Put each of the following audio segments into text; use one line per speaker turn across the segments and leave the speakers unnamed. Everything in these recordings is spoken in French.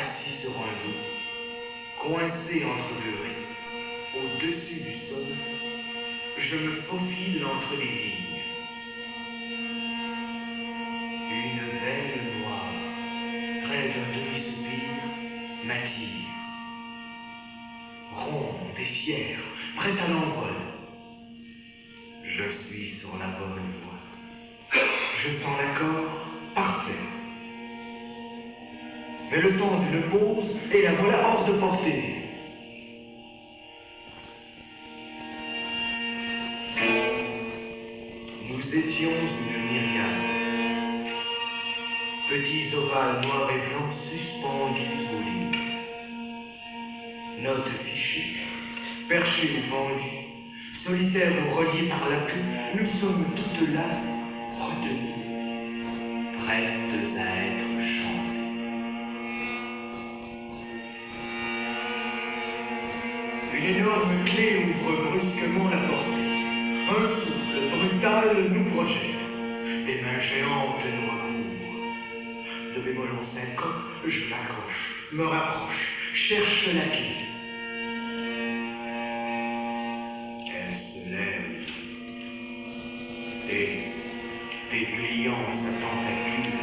assis sur un dos, coincé entre deux riz, au-dessus du sol, je me faufile entre les lignes. Une belle noire, près d'un demi-soupir, m'attire. Ronde et fière, prête à l'envol. Je suis sur la bonne voie. Je sens l'accord parfait. Mais le temps d'une pause et la voilà hors de portée. Nous étions une myriade. Petits ovales noirs et blancs suspendus aux lignes. Notes fichées, perchées ou pendues, solitaires ou reliées par la queue, nous sommes toutes là, retenues, prêtes à être chantées. Une énorme clé ouvre brusquement la portée. Un souffle brutal nous projette. Des mains géantes nous recouvrent. De bémol en syncope, je m'accroche, me rapproche, cherche la clé. Elle se lève et, dépliant sa tentacule,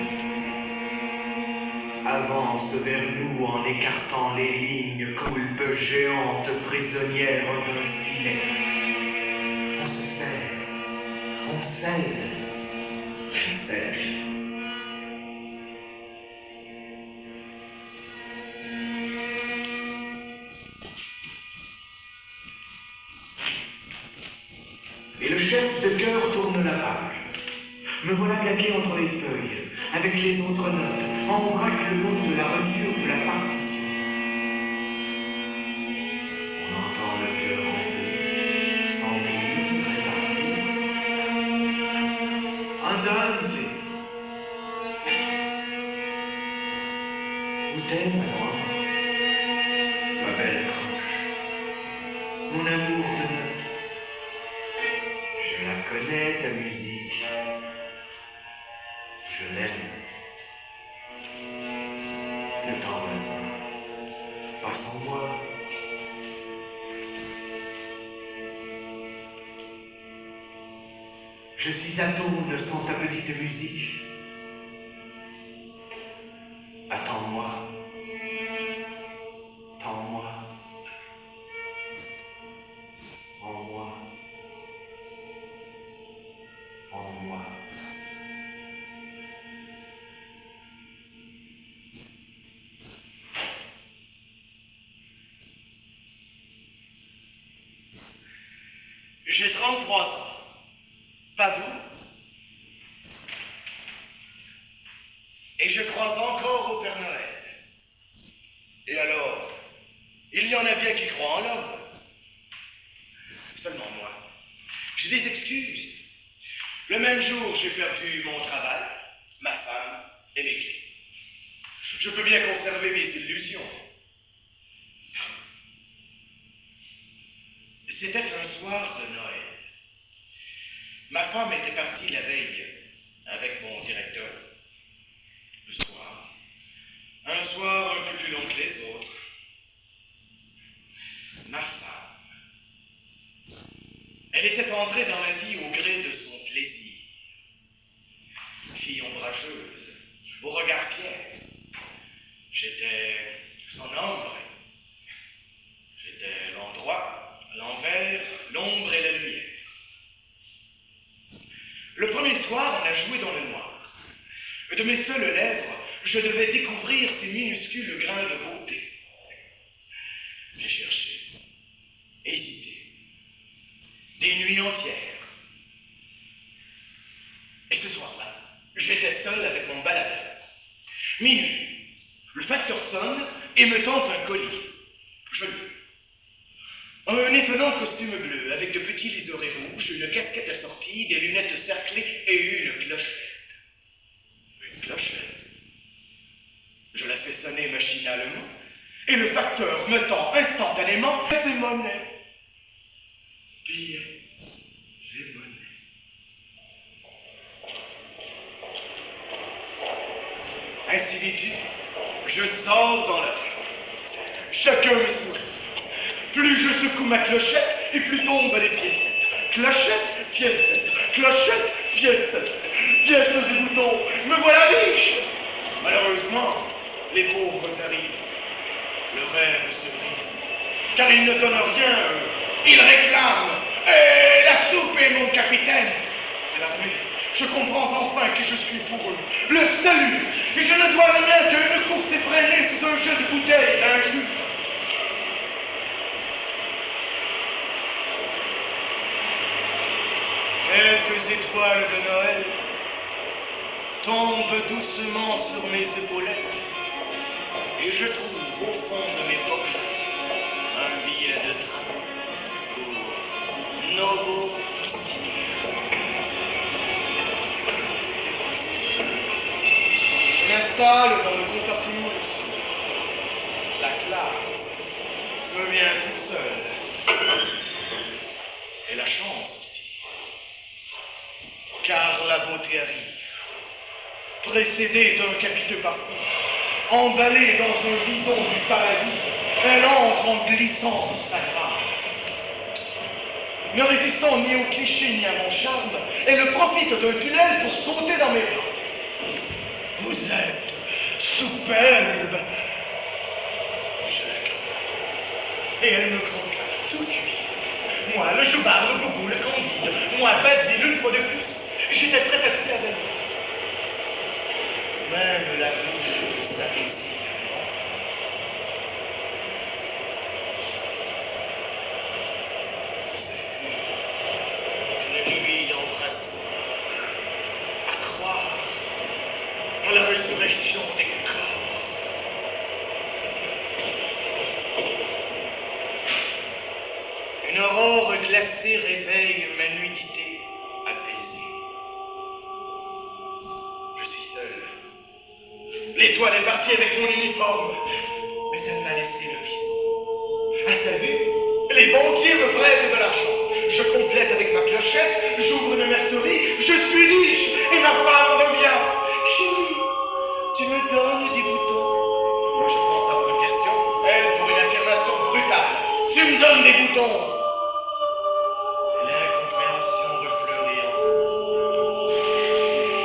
avance vers nous en écartant les lignes, coulpe géante prisonnière d'un filet. On se serre, on cède, je sèche. Et le chef de chœur tourne la page. Me voilà claqué entre les feuilles, avec les autres notes, en braque le long de la reliure de la partition. On entend le cœur en feu, sans bruit, réparti. Andante. Où t'es, ma noire, ma belle croche, mon amour de notes. Je la connais, ta musique. Je l'aime. Ne t'en veux pas sans moi. Je suis atone sans ta petite musique. Attends-moi. Tends-moi. En moi. En moi.
J'ai 33 ans. Pas vous? Et je crois encore au Père Noël. Et alors, il y en a bien qui croient en l'homme. Seulement moi, j'ai des excuses. Le même jour, j'ai perdu mon travail, ma femme et mes clés. Je peux bien conserver mes illusions. C'était un soir de Noël. Ma femme était partie la veille avec mon directeur. Le soir. Un soir un peu plus long que les autres. Ma femme. Elle était entrée dans ma vie au gré de son plaisir. Fille ombrageuse, au regard fier. J'étais son ombre. J'étais l'endroit, l'envers, l'ombre et la lumière. Le premier soir, on a joué dans le noir. De mes seules lèvres, je devais découvrir ces minuscules grains de beauté. J'ai cherché, hésité, des nuits entières. Et ce soir-là, j'étais seul avec mon baladeur. Minuit, le facteur sonne et me tente un colis. Je l'ouvre. Un étonnant costume bleu avec de petits liserés rouges, une casquette assortie, des lunettes cerclées et une clochette. Une clochette. Je la fais sonner machinalement et le facteur me tend instantanément ses monnaies. Billets et monnaies. Ainsi vêtu, Je sors dans la rue. Chacun mes souris. Plus je secoue ma clochette, et plus tombent les piécettes. Clochette, piécette, clochette, piécette. Pièces et boutons, me voilà riche. Malheureusement, les pauvres arrivent. Le rêve se brise. Car ils ne donnent rien, eux. Ils réclament. Et la soupe est mon capitaine. À l'armée, je comprends enfin que je suis pour eux. Le salut. Et je ne dois rien qu'à une course effrénée sous un jeu de bouteilles d'un jus. Quelques étoiles de Noël tombent doucement sur mes épaulettes et je trouve au fond de mes poches un billet de train pour Novorossisk. Je m'installe dans le Contapunus. La classe me vient toute seule. Et la chance aussi. Car la beauté arrive, précédée d'un capiteux parfum, emballée dans un bison du paradis, elle entre en glissant sous sa grave. Ne résistant ni au cliché ni à mon charme, elle profite d'un tunnel pour sauter dans mes bras. Vous êtes superbe. Je la crois. Et elle me croque tout cuit. Moi, le joubard, le gougou, le candide, moi, Basile, une fois de plus, j'étais prête à tout avaler. Même la bouche de sa plaisir. Ce fut une nuit d'embrassement. À croire à la résurrection des corps. Une aurore glacée réveille ma nudité apaisée. Je suis seul. L'étoile est partie avec mon uniforme, mais elle m'a laissé le bison. À sa vue, les banquiers me prêtent de l'argent. Je complète avec ma clochette, j'ouvre une mercerie, je suis riche et ma femme revient. Chérie, tu me donnes des boutons. Moi je prends ça pour une question, elle pour une affirmation brutale. Tu me donnes des boutons. L'incompréhension refleurit en moi.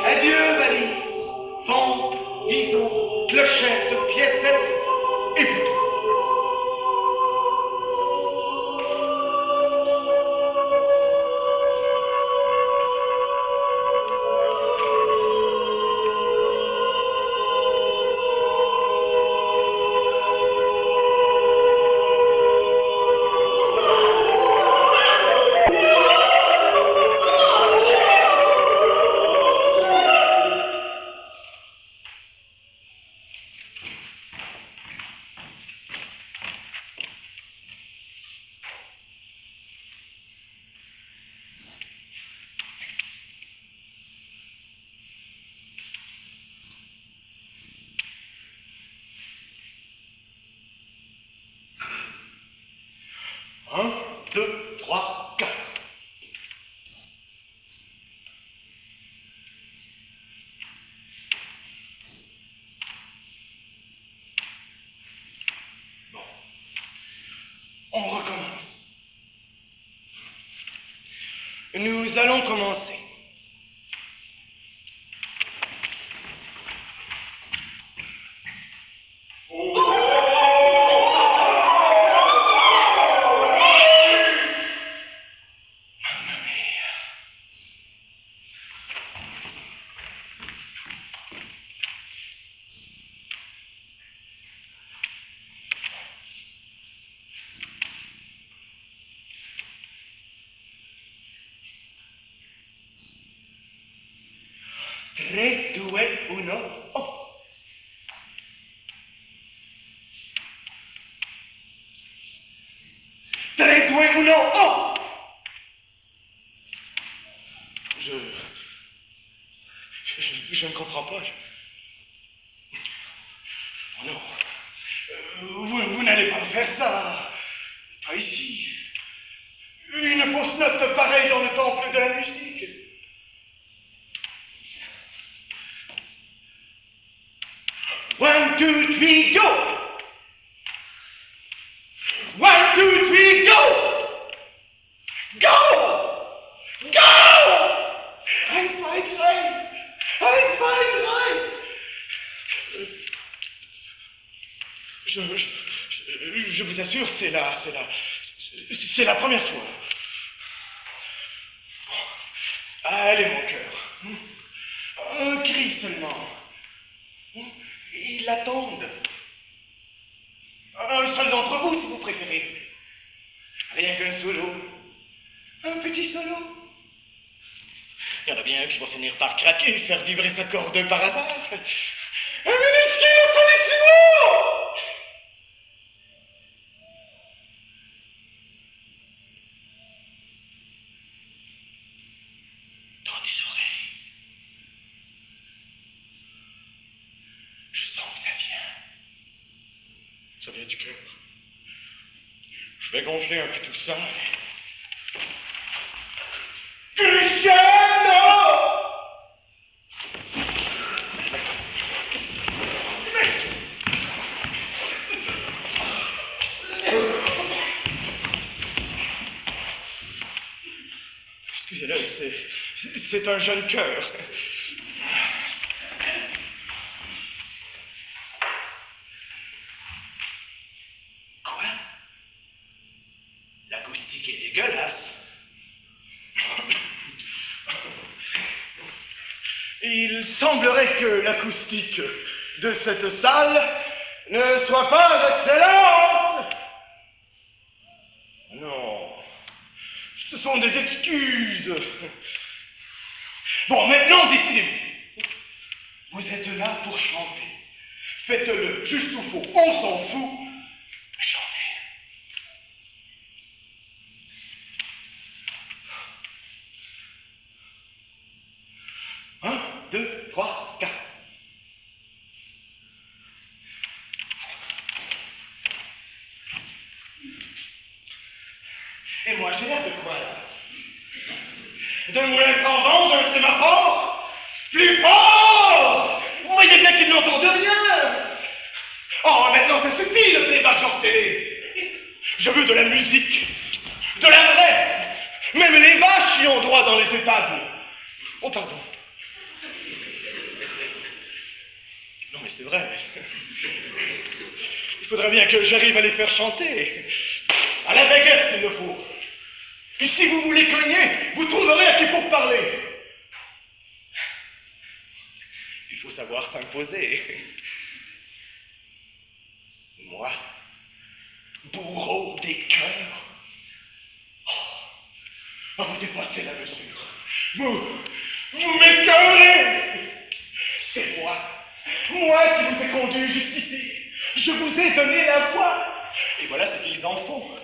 Adieu, valise, vente, bison, clochette, piécette et boutons. Un, deux, trois, quatre. Bon. On recommence. Nous allons commencer. Tre, due, uno, oh. Tre, due, uno, oh. Je ne comprends pas. Oh non. Vous n'allez pas me faire ça. Pas ici. Une fausse note pareille dans le temple de la musique. One, two, three, vous assure, c'est la première fois. Allez, mon cœur. Un cri seulement. Ils l'attendent. Un seul d'entre vous, si vous préférez. Rien qu'un solo. Un petit solo. Il y en a bien un qui va finir par craquer, faire vibrer sa corde par hasard. Un minuscule solissimo! Dans tes oreilles. Je sens que ça vient. Ça vient du cœur. Je vais gonfler un peu tout ça. Cristiano! Excusez-le, c'est un jeune cœur. Quoi? L'acoustique est dégueulasse. Il semblerait que l'acoustique de cette salle ne soit pas excellente. Non, ce sont des excuses. Bon, maintenant, décidez-vous. Vous êtes là pour chanter. Faites-le, juste ou faux, on s'en fout. Chantez. 1, 2, 3, 4. Et moi, j'ai l'air de quoi, là? D'un moulin sans vent, d'un sémaphore? Plus fort! Vous voyez bien qu'ils n'entendent rien! Oh, maintenant, ça suffit, le playback chanté! Je veux de la musique, de la vraie! Même les vaches y ont droit dans les étables! Oh, pardon. Non, mais c'est vrai. Il faudrait bien que j'arrive à les faire chanter. À la baguette, s'il le faut. Et si vous voulez cogner, vous trouverez à qui pour parler. Il faut savoir s'imposer. Moi, bourreau des cœurs. Oh, vous dépassez la mesure. Vous m'écœurez. C'est moi qui vous ai conduit jusqu'ici. Je vous ai donné la voix. Et voilà ce qu'ils en font.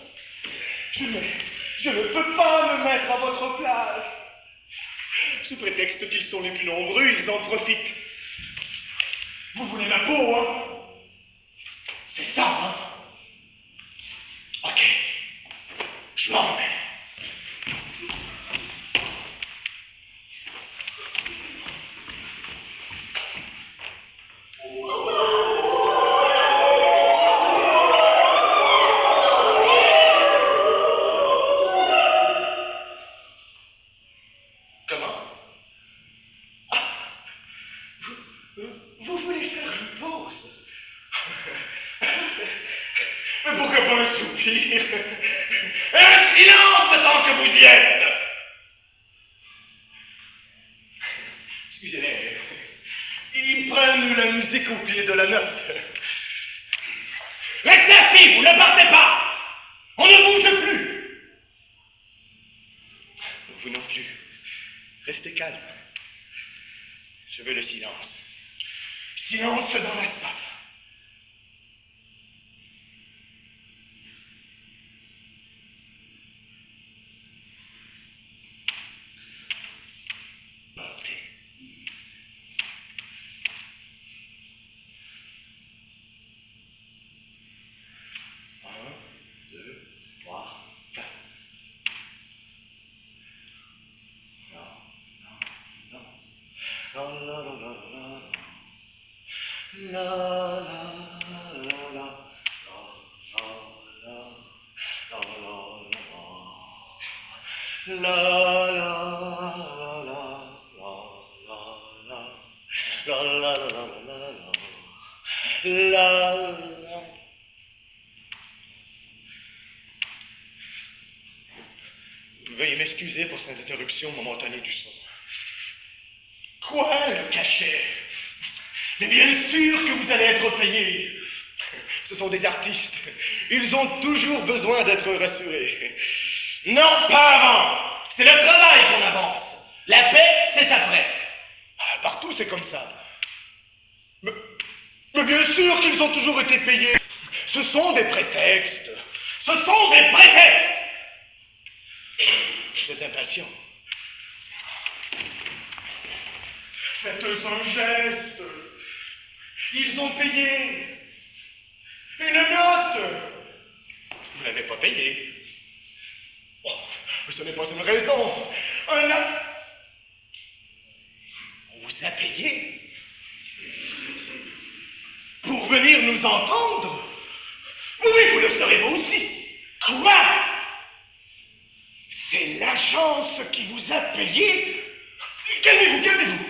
Je ne peux pas me mettre à votre place. Sous prétexte qu'ils sont les plus nombreux, ils en profitent. Vous voulez ma peau, hein? C'est ça, hein? Ok. Je m'en vais. Vous voulez faire une pause? Mais pourquoi pas un soupir? Un silence tant que vous y êtes! Excusez-les, ils prennent la musique au pied de la note. Restez assis, vous ne partez pas! On ne bouge plus! Vous non plus. Restez calme. Je veux le silence. Silence dans la salle. Montez. 1, 2, 3, 4. Non. La la la la la. La la la la. La la la la la la. Veuillez m'excuser pour cette interruption momentanée du son. Quoi, le cachet? Mais bien sûr que vous allez être payé. Ce sont des artistes. Ils ont toujours besoin d'être rassurés. Non, pas avant. C'est le travail qu'on avance. La paix, c'est après. Partout, c'est comme ça. Mais bien sûr qu'ils ont toujours été payés. Ce sont des prétextes. Ce sont des prétextes. Vous êtes impatient. Faites un geste. Ils ont payé. Une note. Vous n'avez pas payé. Oh, mais ce n'est pas une raison. Un acte. On vous a payé pour venir nous entendre? Oui, vous le serez vous aussi. Quoi? C'est l'agence qui vous a payé? Calmez-vous, calmez-vous.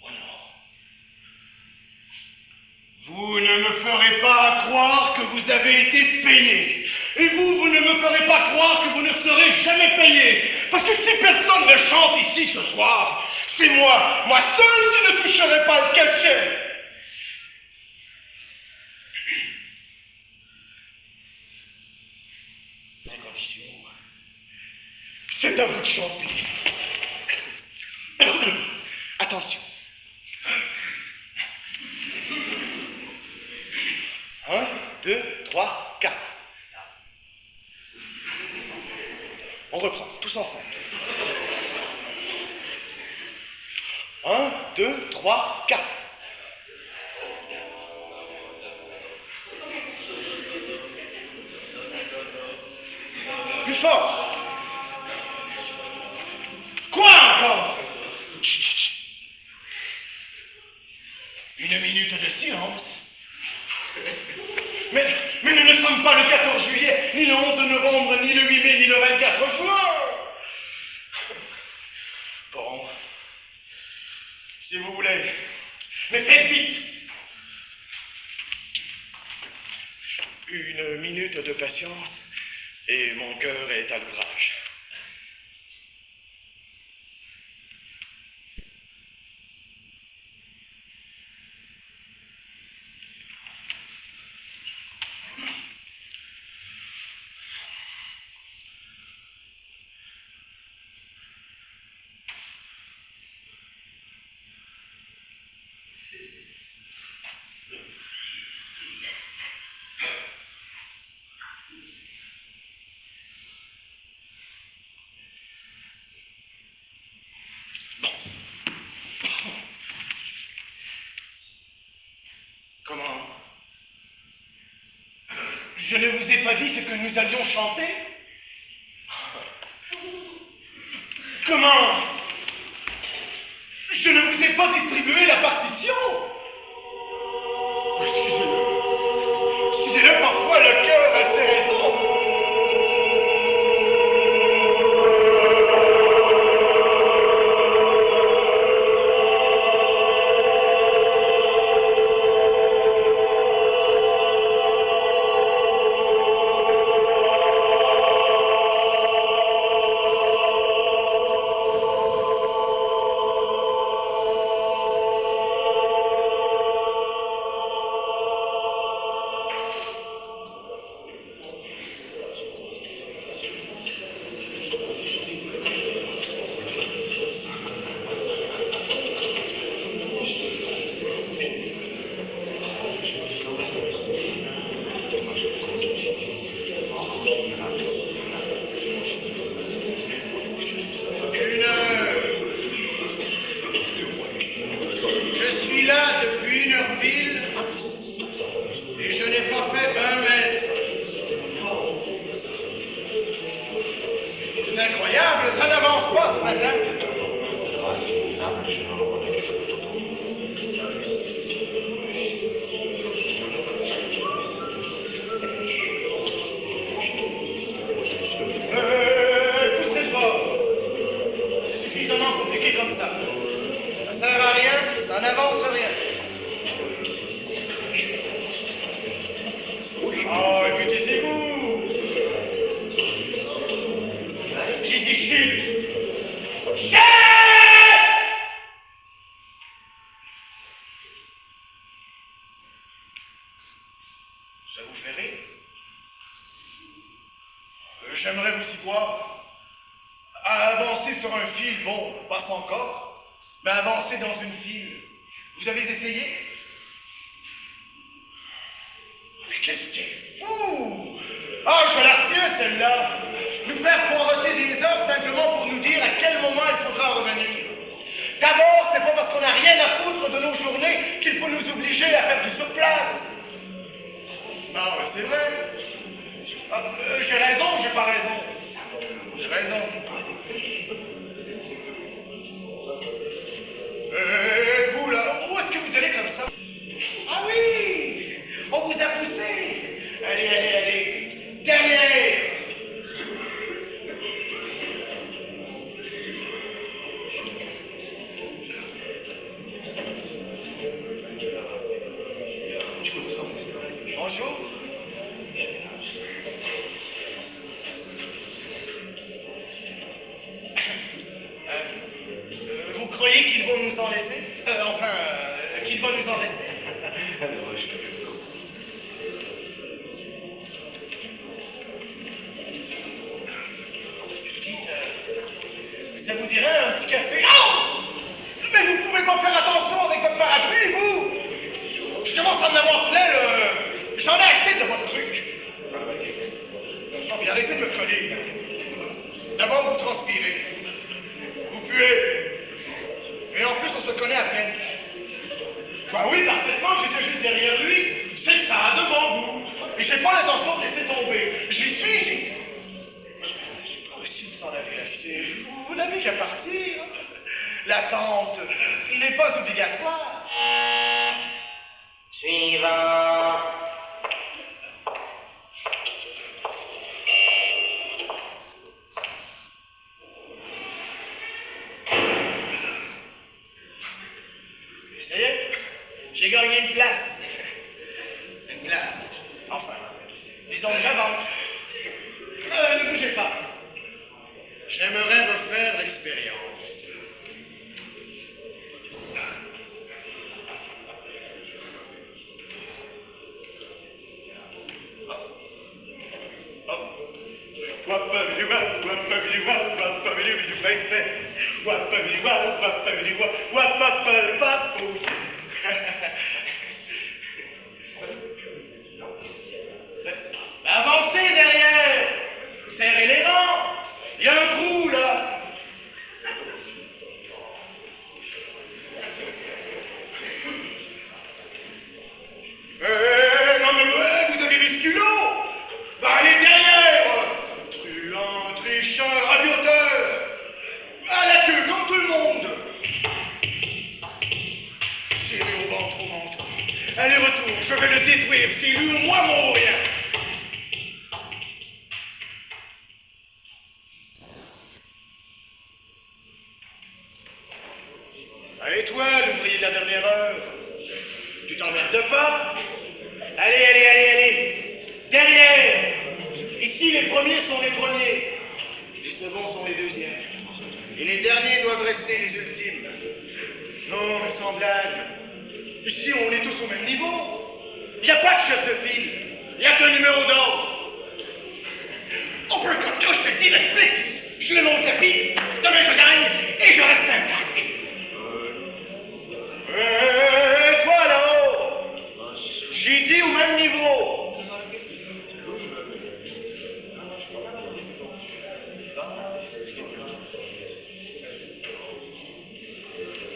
Oh non. Vous ne me ferez pas croire que vous avez été payé. Et vous ne me ferez pas croire que vous ne serez jamais payé. Parce que si personne ne chante ici ce soir, c'est moi seul qui ne toucherai pas le cachet. Ces conditions, c'est à vous de chanter. Attention. 1, 2, 3, 4. On reprend, tous ensemble. 1, 2, 3, 4. Plus fort. Quoi encore? Chut, chut, chut. Une minute de silence. Mais nous ne sommes pas le 14 juillet, ni le 11 novembre, ni le 8 mai, ni le 24 juin. Bon. Si vous voulez. Mais faites vite. Une minute de patience et mon cœur est à l'ouvrage. Comment? Je ne vous ai pas dit ce que nous allions chanter? Comment? Je ne vous ai pas distribué la partition? Excusez-le. Excusez-le, parfois le cœur a ses raisons. J'aimerais vous y voir. Avancer sur un fil, bon, passe encore, mais avancer dans une file. Vous avez essayé? Mais qu'est-ce qu'elle fout? Ah, je la retiens, celle-là. Nous faire poireauter des heures simplement pour nous dire à quel moment il faudra revenir. D'abord, c'est pas parce qu'on n'a rien à foutre de nos journées qu'il faut nous obliger à faire du surplace. Non, mais c'est vrai. Ah, j'ai raison, j'ai pas raison. J'ai raison. Vous là, où est-ce que vous allez comme ça? Ah oui, on vous a poussé. Allez, allez, allez. Derrière. Bonjour. Vous croyez qu'ils vont nous en laisser? Qu'ils vont nous en laisser? Dites, ça vous dirait un petit café? Non! Mais vous pouvez pas faire attention avec votre parapluie, vous! Je commence à en avoir plein, j'en ai assez de votre truc. Non, mais arrêtez de me coller. D'abord, vous transpirez. Vous puez. Et en plus, on se connaît à peine. Bah oui, parfaitement, j'étais juste derrière lui. C'est ça, devant vous. Et j'ai pas l'intention de laisser tomber. J'y suis. C'est pas possible sans la glacer. Vous n'avez qu'à partir. L'attente n'est pas obligatoire.
Suivant.
Ça y est, j'ai gagné une place. Une place. Enfin, disons que j'avance. Ne bougez pas. J'aimerais refaire l'expérience. Avancez derrière! Serrez les rangs! Il y a un trou là! Non mais vous avez les culots! Bah allez derrière! Truand, tricheur, rabioteur! À la queue, comme tout le monde! Serré au ventre, au ventre. Allez, retour, je vais le détruire, c'est lui ou moi mon rien! Et toi, l'ouvrier de la dernière heure, tu t'emmerdes pas? Allez, allez, allez, allez! Derrière! Ici, les premiers sont les premiers. Les seconds sont les deuxièmes. Et les derniers doivent rester les ultimes. Non, mais sans blague. Ici, on est tous au même niveau. Il n'y a pas de chef de file. Il n'y a qu'un numéro d'ordre. On peut comme je fais direct précis. Je mets mon tapis. Demain, je gagne. Et je reste intact. Toi là-haut, j'ai dit au même niveau.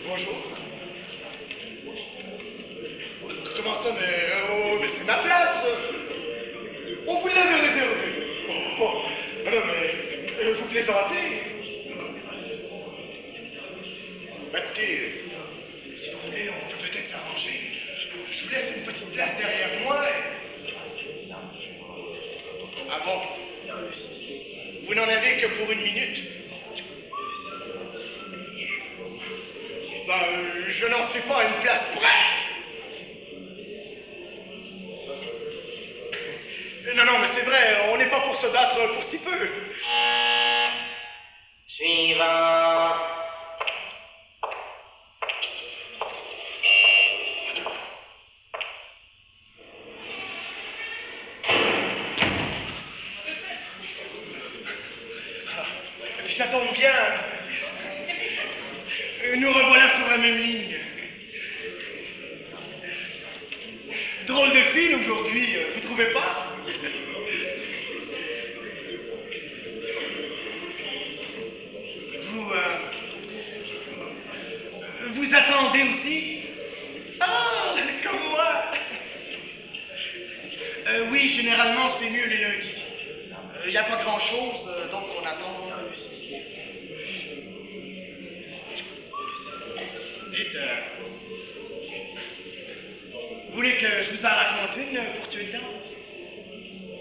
Bonjour. Comment ça, mais c'est ma place. On vous l'avait réservée. Oh, non, mais vous plaisantez. Bah, écoutez, si vous voulez, on peut peut-être s'arranger. Je vous laisse une petite place derrière moi. Ah bon? Vous n'en avez que pour 1 minute? Je n'en suis pas à une place près. Non, non, mais c'est vrai, on n'est pas pour se battre pour si peu.
Suivant.
ça tombe bien. Nous revoilà sur la même ligne. Drôle de fil aujourd'hui, vous trouvez pas? Vous attendez aussi? Ah, comme moi. Oui, généralement, c'est mieux les lundis. Il n'y a pas grand-chose, donc on attend. Dites, vous voulez que je vous en raconte une pour tuer le temps?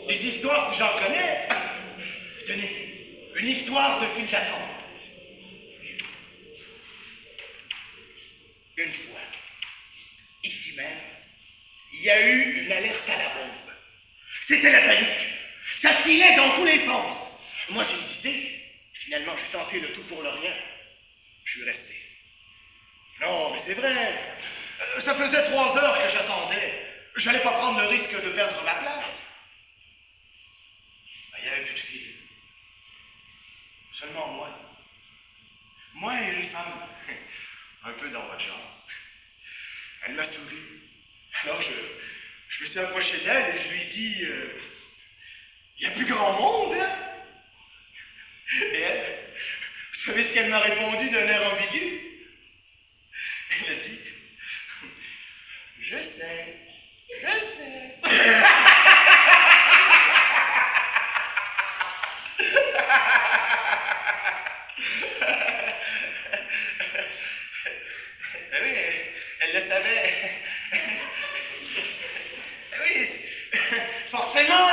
Des histoires, si j'en connais. Tenez, une histoire de file d'attente. Une fois, ici même, il y a eu une alerte à la bombe. C'était la panique. Ça filait dans tous les sens. Moi, j'ai hésité. Finalement, j'ai tenté le tout pour le rien. Je suis resté. Non, mais c'est vrai. Ça faisait 3 heures que j'attendais. J'allais pas prendre le risque de perdre ma place. Il n'y avait plus de fil. Seulement moi. Moi et une femme. Un peu dans votre genre. Elle m'a souri. Alors je me suis approché d'elle et je lui ai dit il y a plus grand monde, hein? Et elle, vous savez ce qu'elle m'a répondu d'un air ambigu? Elle a dit je sais. Oui, elle le savait. Oui, forcément,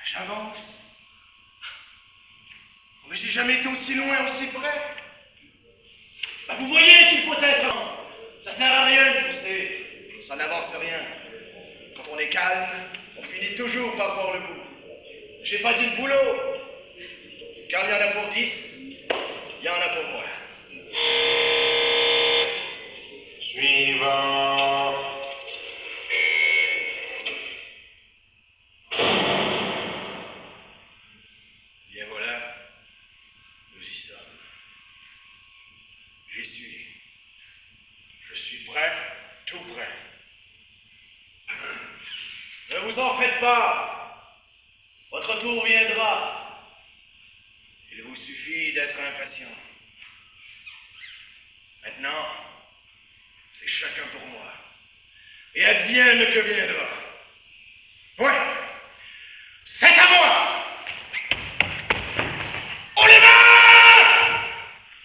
j'avance. Mais j'ai jamais été aussi loin, aussi près. Bah, vous voyez qu'il faut être lent. Ça sert à rien de pousser. Ça n'avance rien. Quand on est calme, on finit toujours par voir le bout. J'ai pas dit le boulot. Car il y en a pour 10, il y en a pour moi.
Suivant.
Bien voilà, nous y sommes. J'y suis. Je suis prêt, tout prêt. Ne vous en faites pas. Votre tour viendra. Il vous suffit d'être impatient. Maintenant, c'est chacun pour moi. Et advienne que viendra. Ouais, c'est à moi. Oh les mains!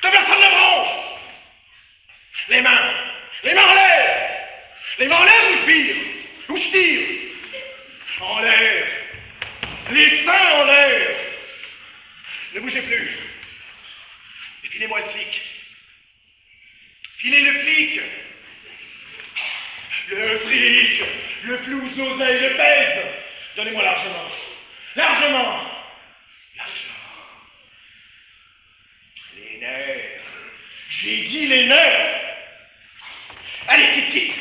Que personne ne bronche! Les mains! Les mains en l'air! Les mains en l'air ou je vire? Ou je tire? En l'air! Les seins en l'air! Ne bougez plus! Et filez-moi le flic! Filez le flic! Le flic! Le flouze, l'oseille, le pèse! Donnez-moi l'argent! L'argent! L'argent! Les nerfs! J'ai dit les nerfs! Allez, quitte!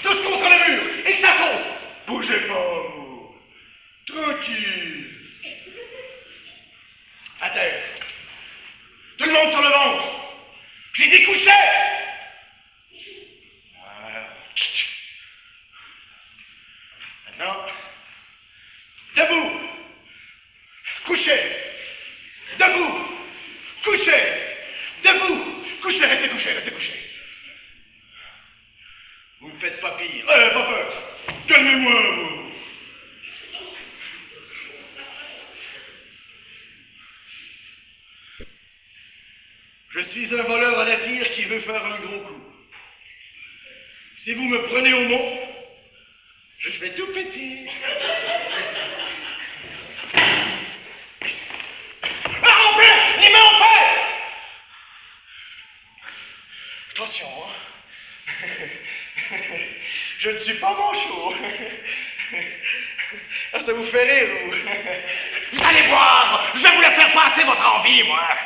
Tous contre le mur! Et que ça tombe! Bougez pas, vous! Tranquille! À terre! Tout le monde sur le ventre! J'ai dit coucher! Voilà. Maintenant, debout! Couché! Debout! Couché! Debout! Couché! Restez couché! Restez couché! Vous me faites pas pire. Pas peur. Calmez-moi, vous. Je suis un voleur à la tire qui veut faire un gros coup. Si vous me prenez au mot, je vais tout péter. Ah, en plein! Les mains en fer! Attention, hein. Je ne suis pas manchot. Ah, ça vous fait rire, vous. Vous allez voir, je vais vous la faire passer votre envie, moi.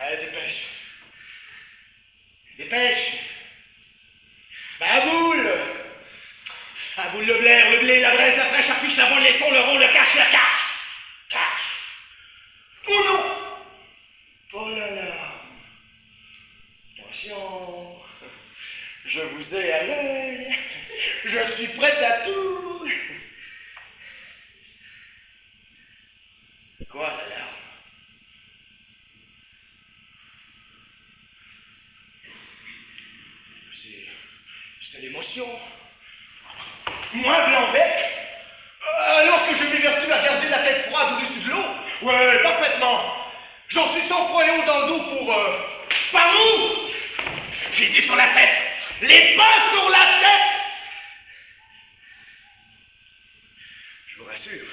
Allez, dépêche. Je vous ai à l'œil. Je suis prête à tout. Quoi, l'alarme? C'est l'émotion. Moi, Blanc-Bec, alors que je m'évertue à garder la tête froide au-dessus de l'eau, ouais, parfaitement. J'en suis sans poyau dans le dos pour... Par où? J'ai dit sur la tête. Les pas sur la tête. Je vous rassure,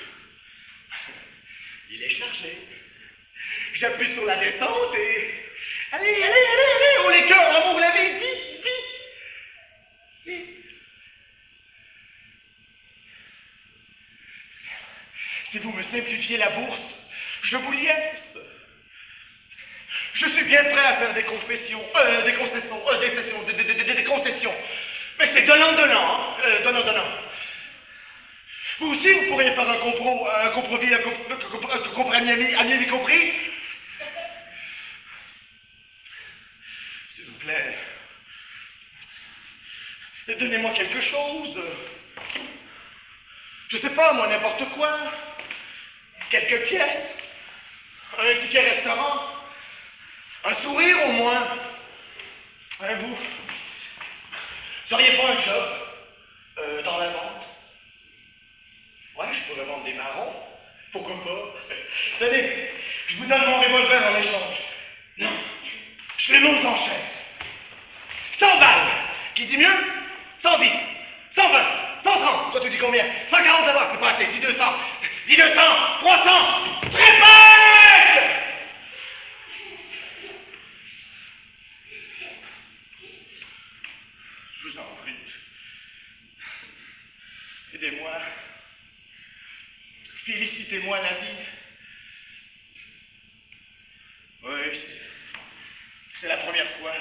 il est chargé. J'appuie sur la descente et... Allez, on les cœurs, l'amour, la vie, vite. Si vous me simplifiez la bourse, je vous liesse. Je suis bien prêt à faire des concessions. Mais c'est donnant. Vous aussi, vous pourriez faire un compromis, à mieux compris. S'il vous plaît, donnez-moi quelque chose. Je sais pas, moi, n'importe quoi. Quelques pièces. Un ticket restaurant. Un sourire au moins. Hein, vous n'auriez pas un job dans la vente? Ouais, je pourrais vendre des marrons. Pourquoi pas? Tenez, je vous donne mon revolver en échange. Non, je fais mon enchère. 100 balles. Qui dit mieux? 110, 120, 130. Toi, tu dis combien? 140 d'abord, c'est pas assez. Dis 200. Dis 200, 300. Répète! Je vous en prie. Aidez-moi. Félicitez-moi la vie. Oui, c'est la première fois.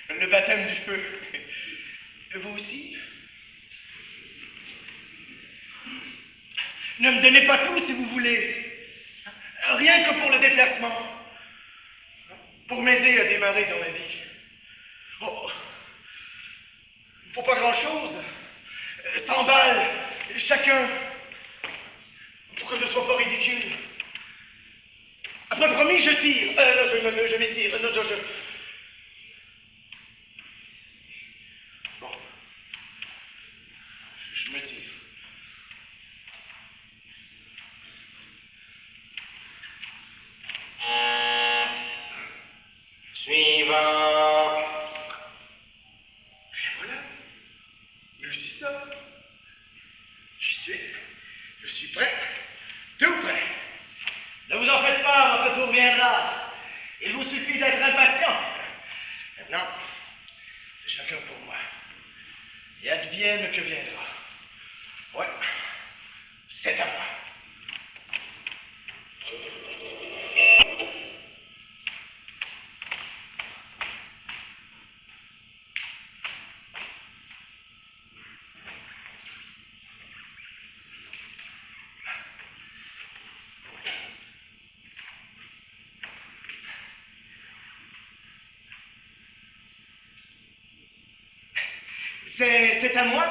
Le baptême du feu. Vous aussi? Ne me donnez pas tout si vous voulez. Rien que pour le déplacement. Pour m'aider à démarrer dans la vie. Oh, faut pas grand-chose. 100 balles, chacun. Pour que je sois pas ridicule. Après, promis, je tire. Non, je m'étire. Non, je... Bon. Je me tire.
Suivant.
Et voilà. Il aussi ça. Je suis prêt. Tout prêt. Ne vous en faites pas, votre tour viendra. Il vous suffit d'être impatient. Maintenant, c'est chacun pour moi. Et advienne que viendra. Ouais, c'est à moi. C'est à moi?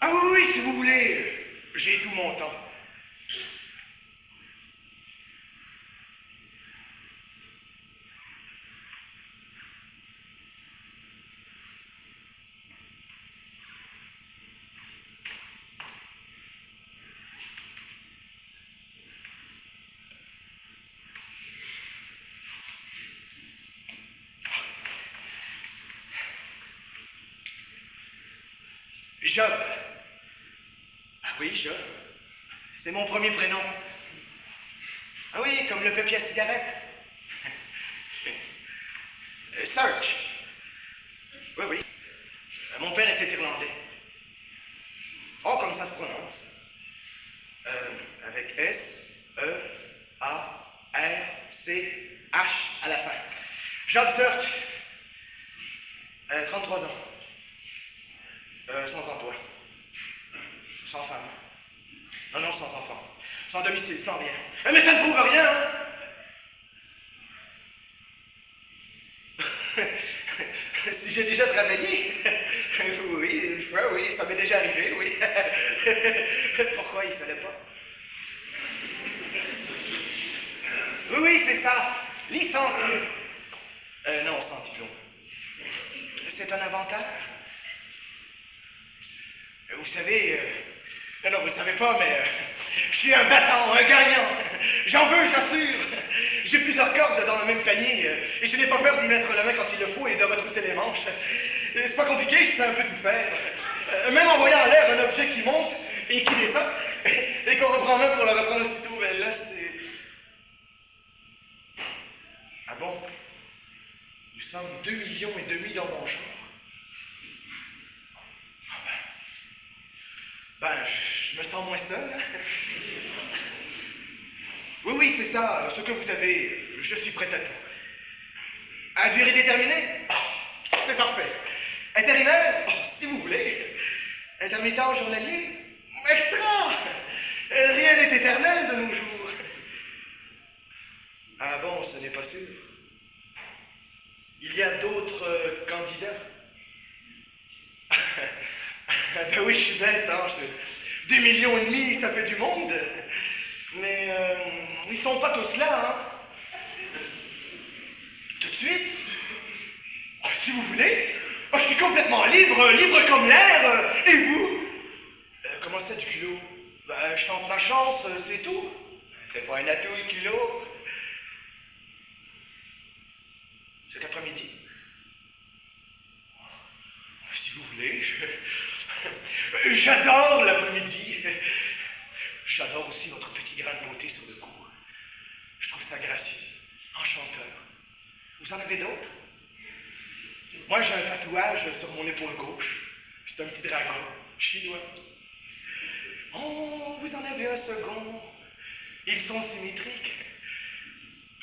Ah oui, si vous voulez, j'ai tout mon temps. Job. Ah oui, Job. C'est mon premier prénom. Ah oui, comme le papier à cigarette. Search. Oui. Mon père était irlandais. Oh, comme ça se prononce. Avec S, E, A, R, C, H à la fin. Job Search. 33 ans. Sans emploi. Sans femme. Non, sans enfant. Sans domicile, sans rien. Mais ça ne prouve rien, hein? j'ai déjà travaillé. Oui, une fois, oui, ça m'est déjà arrivé, oui. Pourquoi il fallait pas? Oui, c'est ça. Licencié. Non, sans diplôme. C'est un avantage. Vous savez, non, vous ne savez pas, mais je suis un battant, un gagnant. J'en veux, j'assure. J'ai plusieurs cordes dans le même panier et je n'ai pas peur d'y mettre la main quand il le faut et de retrousser les manches. C'est pas compliqué, je sais un peu tout faire. Même en voyant en l'air un objet qui monte et qui descend et qu'on reprend main pour le reprendre aussitôt, ben là, c'est... Ah bon? Nous sommes 2,5 millions dans mon genre. Ben, je me sens moins seul. Oui, oui, c'est ça, ce que vous avez, je suis prêt à tout. À durée déterminée? Oh, c'est parfait. Intérimaire? Oh, si vous voulez. Intermittent journalier? Extra! Rien n'est éternel de nos jours. Ah bon, ce n'est pas sûr. Il y a d'autres candidats. Ben oui, je suis bête, hein. 2,5 millions, ça fait du monde. Mais ils sont pas tous là, hein. Tout de suite? Oh, si vous voulez. Oh, je suis complètement libre, libre comme l'air. Et vous? Comment ça, du culot? Ben, je tente ma chance, c'est tout. C'est pas un atout, le culot. Cet après-midi? Si vous voulez, j'adore l'après-midi. J'adore aussi votre petit grain de beauté sur le cou. Je trouve ça gracieux, enchanteur. Vous en avez d'autres? Moi, j'ai un tatouage sur mon épaule gauche. C'est un petit dragon chinois. Oh, vous en avez un second. Ils sont symétriques.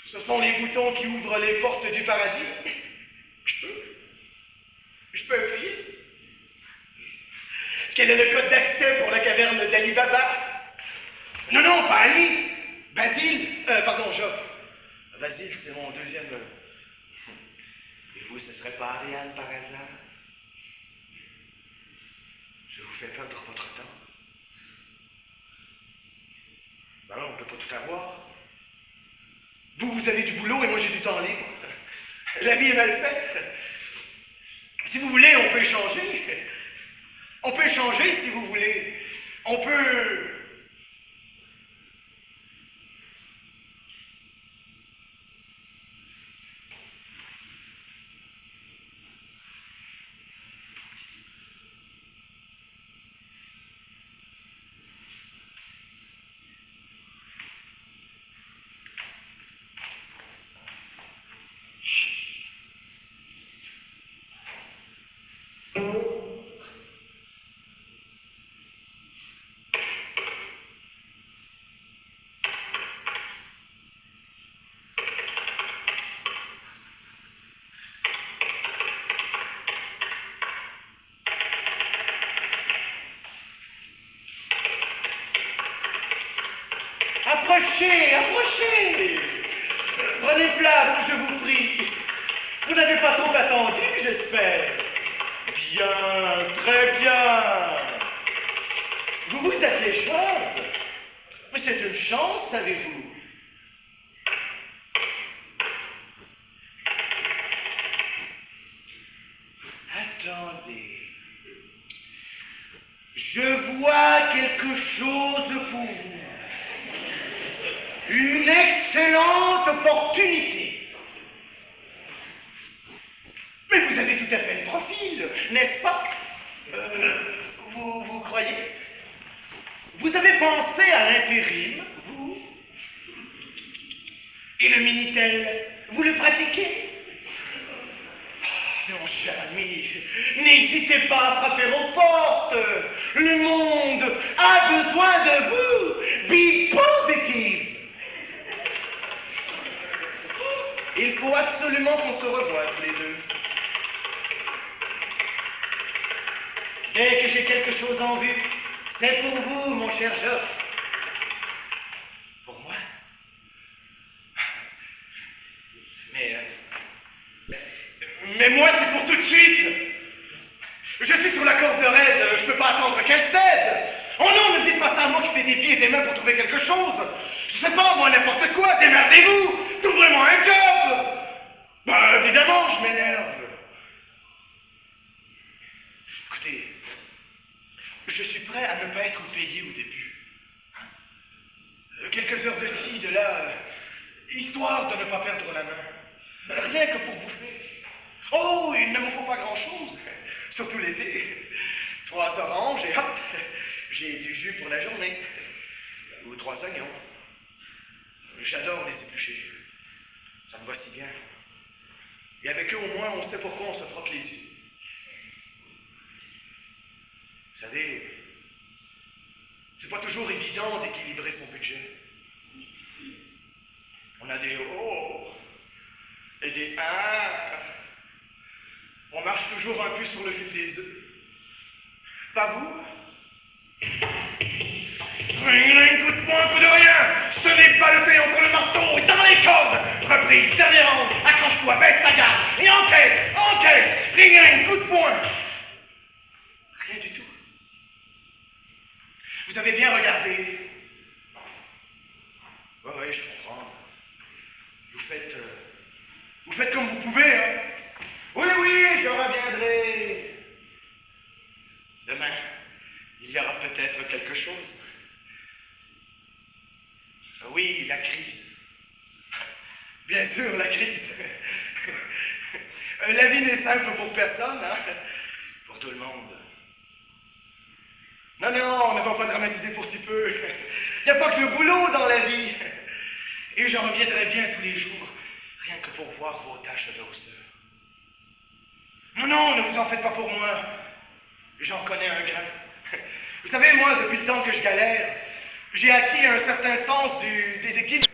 Ce sont les boutons qui ouvrent les portes du paradis. Je peux appuyer? Quel est le code d'accès pour la caverne d'Ali Baba? Non, non, pas Ali. Basile. Pardon, Job. Basile, c'est mon deuxième. Et vous, ce serait pas Ariane par hasard? Je vous fais perdre votre temps. Ben non, on peut pas tout avoir. Vous avez du boulot et moi j'ai du temps libre. La vie est mal faite. Si vous voulez, on peut échanger. On peut échanger si vous voulez. On peut... Approchez, approchez. Prenez place, je vous prie. Vous n'avez pas trop attendu, j'espère. Bien, très bien. Vous vous appelez Job? Mais c'est une chance, savez-vous. Attendez. Je vois quelque chose pour vous. Une excellente opportunité. Mais vous avez tout à fait le profil, n'est-ce pas? Vous croyez? Vous avez pensé à l'intérim, vous? Et le Minitel, vous le pratiquez? Mon cher ami, n'hésitez pas à frapper aux portes. Le monde a besoin de vous. Be positive. Il faut absolument qu'on se revoie tous les deux. Dès que j'ai quelque chose en vue, c'est pour vous, mon cher Job. Pour moi? Mais moi, c'est pour tout de suite. Je suis sur la corde raide, je peux pas attendre qu'elle cède. Oh non, ne me dites pas ça à moi qui fais des pieds et des mains pour trouver quelque chose. Je sais pas, moi, n'importe quoi, démerdez-vous. Trouvez-moi un job. Ben, évidemment, je m'énerve. Écoutez, je suis prêt à ne pas être payé au début. Quelques heures de ci, de là, histoire de ne pas perdre la main. Rien que pour bouffer. Oh, il ne me faut pas grand-chose, surtout l'été. 3 oranges et hop, j'ai du jus pour la journée. Ou 3 oignons. J'adore les éplucher. Ça me va si bien. Et avec eux, au moins, on sait pourquoi on se frotte les yeux. Vous savez, c'est pas toujours évident d'équilibrer son budget. On a des hauts et des on marche toujours un peu sur le fil des œufs. Pas vous? Ring, coup de poing, coup de rien. Ce n'est pas le thé entre le marteau et dans les cordes. Reprise, dernier rang, accroche-toi, baisse ta garde et encaisse. Ring, coup de poing. Rien du tout. Vous avez bien regardé. Oui, je comprends. Vous faites comme vous pouvez, hein. Oui, je reviendrai. Demain, il y aura peut-être quelque chose. Oui, la crise. Bien sûr, la crise. La vie n'est simple pour personne, hein. Pour tout le monde. Non, on ne va pas dramatiser pour si peu. Il n'y a pas que le boulot dans la vie. Et j'en reviendrai bien tous les jours, rien que pour voir vos taches de rousseur. Non, ne vous en faites pas pour moi. J'en connais un grain. Vous savez, moi, depuis le temps que je galère, j'ai acquis un certain sens des équipes.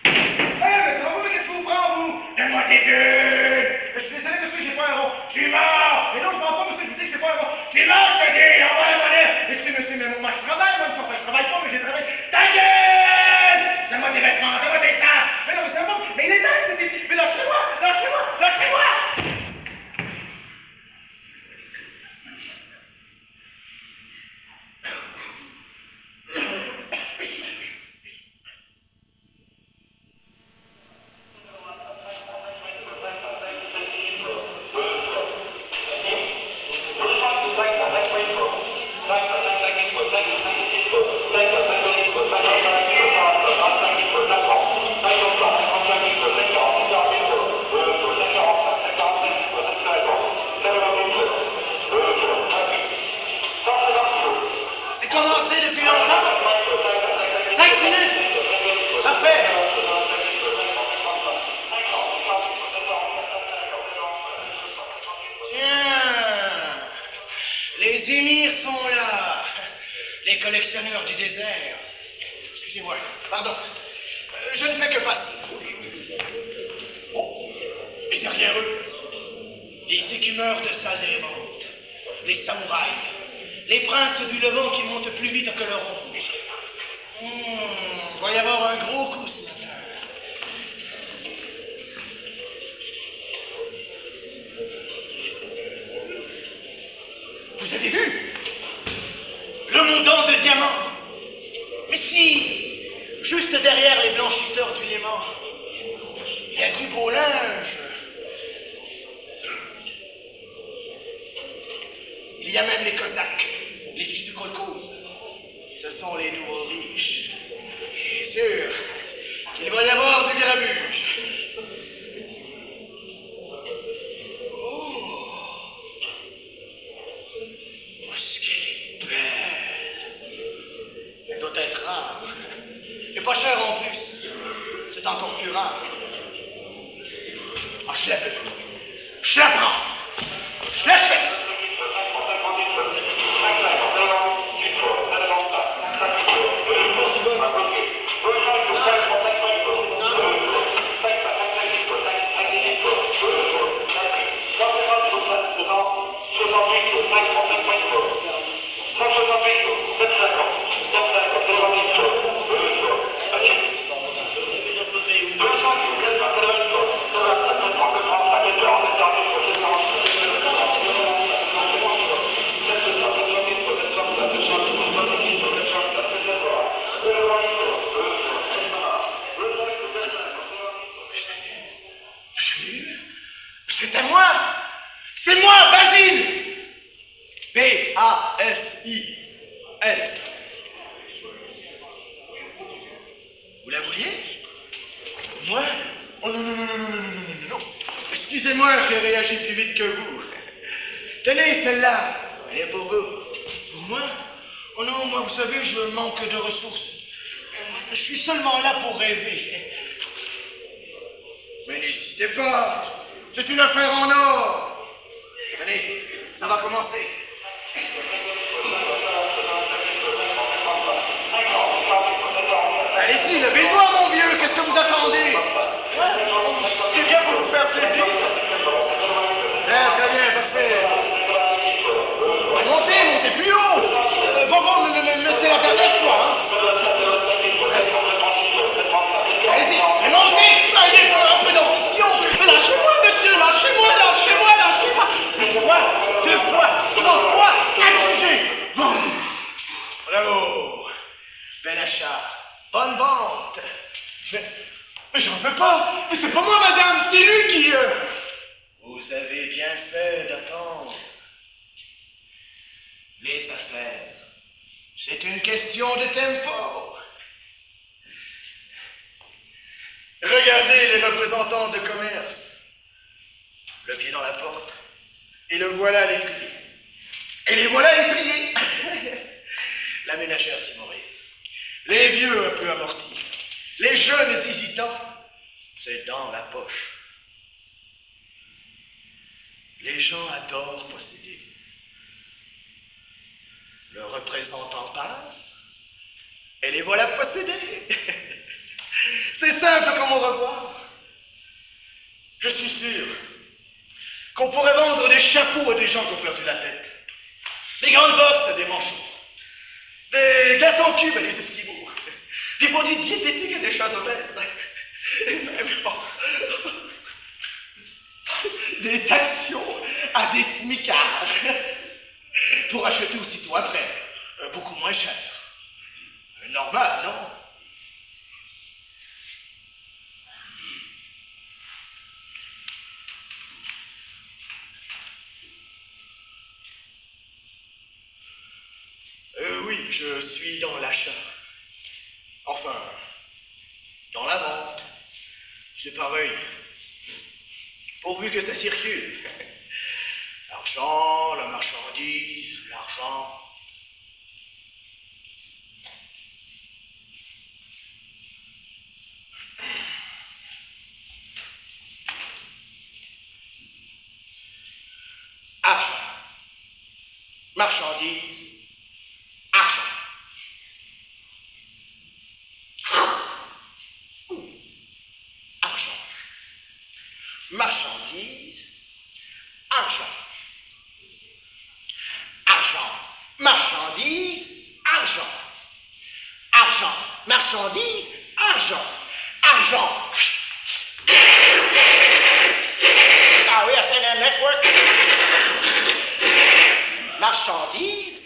Mais ça va, mais qu'est-ce que vous prend, vous? Donne-moi tes gueules. Je suis désolé, monsieur, j'ai pas un rond. Tu m'as. Mais non, je m'en pas, monsieur, je vous dis que j'ai pas un rond. Tu m'as, je te dis, envoie la monnaie. Monsieur, mais moi, je travaille, moi, je travaille pas, mais j'ai travaillé. Ta gueule! Donne-moi tes vêtements, donne-moi tes sacs. Mais non, mais c'est bon, mais il est dingue, c'était. Mais lâchez-moi. C'est commencé depuis longtemps. 5 minutes. Ça fait. Tiens, les émirs sont là, les collectionneurs du désert. Excusez-moi, pardon, je ne fais que passer. Oh, et derrière eux, les écumeurs de salle des ventes, les samouraïs, les princes du Levant qui montent plus vite que leur ombre. Il va y avoir un gros coup ce matin. Vous avez vu? Le montant de diamants. Mais si, juste derrière les blanchisseurs du Léman, il y a du beau linge. Il y a même les Cosaques, les fils du kolkhoz. Ce sont les nouveaux riches. Et sûr qu'il va y avoir du grabuge. Ce qu'elle est belle. Elle doit être rare. Et pas cher en plus. C'est encore plus rare. Ah, je la veux. Je la prends. Je l'achète.
Thank you.
C'est à moi! C'est moi, Basile! B-A-S-I-L. Vous la vouliez? Moi? Oh non, non, non, non, non, non, non, non, non, non. Excusez-moi, j'ai réagi plus vite que vous. Tenez, celle-là. Elle est pour vous. Pour moi? Oh non, moi, vous savez, je manque de ressources. Je suis seulement là pour rêver. Mais n'hésitez pas. C'est une affaire en or. Tenez, ça va commencer. Allez-y, levez-moi, mon vieux. Qu'est-ce que vous attendez? C'est bien pour vous faire plaisir. Bien, très bien, parfait. Montez, montez plus haut. Bon, mais c'est la dernière fois, hein. Allez-y, montez. Ayez un peu d'ambition. Lâchez-moi, monsieur, lâchez-moi, lâchez-moi, lâchez-moi. Une fois, deux fois, trois fois, adjugé. Bon. Bravo. Bel achat. Bonne vente. Mais j'en veux pas. Mais c'est pas moi, madame, c'est lui qui... Vous avez bien fait d'attendre. Les affaires, c'est une question de tempo. Regardez les représentants de commerce. Le pied dans la porte. Et le voilà à l'étrier. Et les voilà à l'étrier. La ménagère timorée. Les vieux un peu amortis. Les jeunes hésitants. C'est dans la poche. Les gens adorent posséder. Le représentant passe, et les voilà possédés. C'est simple comme au revoir. Je suis sûr qu'on pourrait vendre des chapeaux à des gens qui ont perdu la tête, des grandes bottes à des manchots, des glaces en cube à des esquimaux, des produits diététiques à des chats obèses, et même des actions à des smicards. Pour acheter aussitôt après, beaucoup moins cher. Normal, non? Oui, je suis dans l'achat. Enfin, dans la vente. C'est pareil. Pourvu que ça circule. L'argent, la marchandise, l'argent. Argent. Marchandise. Argent. Argent. Marchandise. Argent. Argent, marchandise, argent. Argent, marchandise, argent. Argent. Ah oui, c'est un network. Marchandise.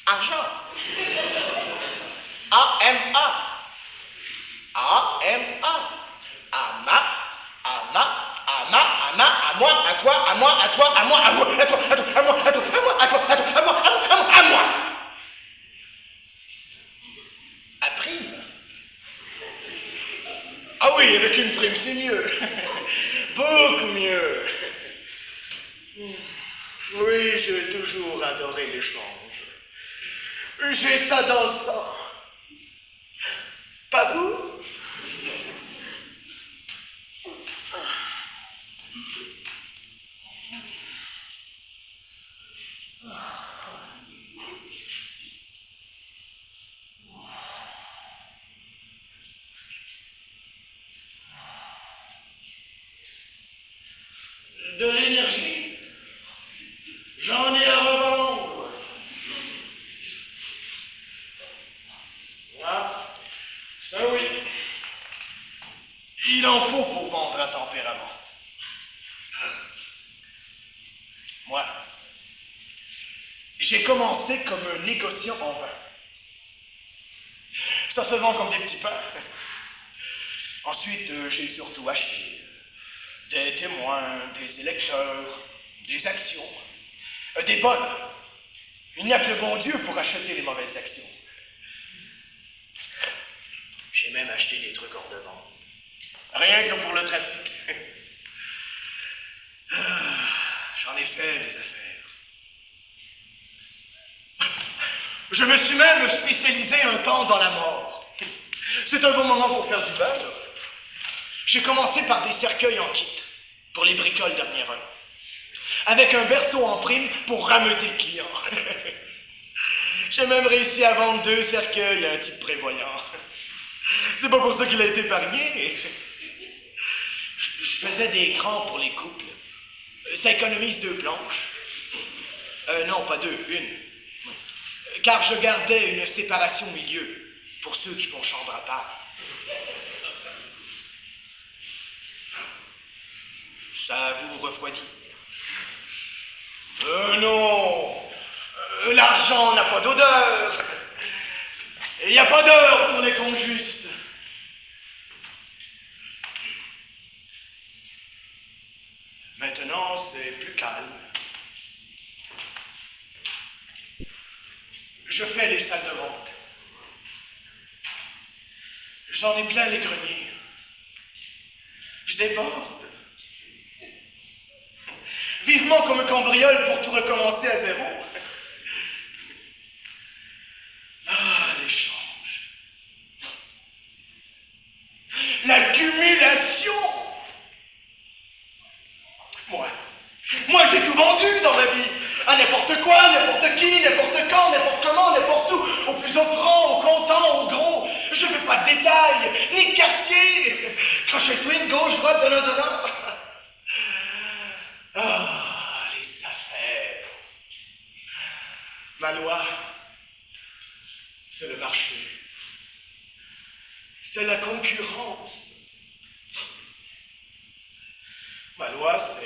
Argent. A-M-A. A-M-A. Ama, à moi, à toi, à moi, à toi, à moi, à moi, à toi, à toi, à moi, à toi, à moi, à toi, à toi, à moi, à moi. À prime. Ah oui, avec une prime, c'est mieux. Beaucoup mieux. Oui, j'ai toujours adoré l'échange. J'ai ça dans le sang. Pas vous? De l'énergie, j'en ai à revendre. Ah, ça oui. Il en faut pour vendre un tempérament. Moi, j'ai commencé comme un négociant en vin. Ça se vend comme des petits pains. Ensuite, j'ai surtout acheté des témoins, des électeurs, des actions, des bonnes. Il n'y a que le bon Dieu pour acheter les mauvaises actions.
J'ai même acheté des trucs hors de vente.
Rien que pour le trafic. J'en ai fait des affaires. Je me suis même spécialisé un temps dans la mort. C'est un bon moment pour faire du beurre. J'ai commencé par des cercueils en kit, pour les bricoles dernière heure. Avec un berceau en prime pour rameuter le client. J'ai même réussi à vendre 2 cercueils à un type prévoyant. C'est pas pour ça qu'il a été épargné. Je faisais des crans pour les couples. Ça économise 2 planches. Non, pas 2, 1. Car je gardais une séparation au milieu, pour ceux qui font chambre à part. Ça vous refroidit? Non! L'argent n'a pas d'odeur! Il n'y a pas d'heure pour les comptes justes. Maintenant, c'est plus calme. Je fais les salles de vente. J'en ai plein les greniers. Je déborde. Vivement qu'on me cambriole pour tout recommencer à zéro. Ah, l'échange. L'accumulation. Moi j'ai tout vendu dans ma vie. À n'importe quoi, n'importe qui, n'importe quand, n'importe comment, n'importe où. Au plus offrant, au comptant, au gros. Je fais pas de détails, ni de quartier. Crochet swing, gauche, droite, donnant. Ah, les affaires. Ma loi, c'est le marché. C'est la concurrence. Ma loi,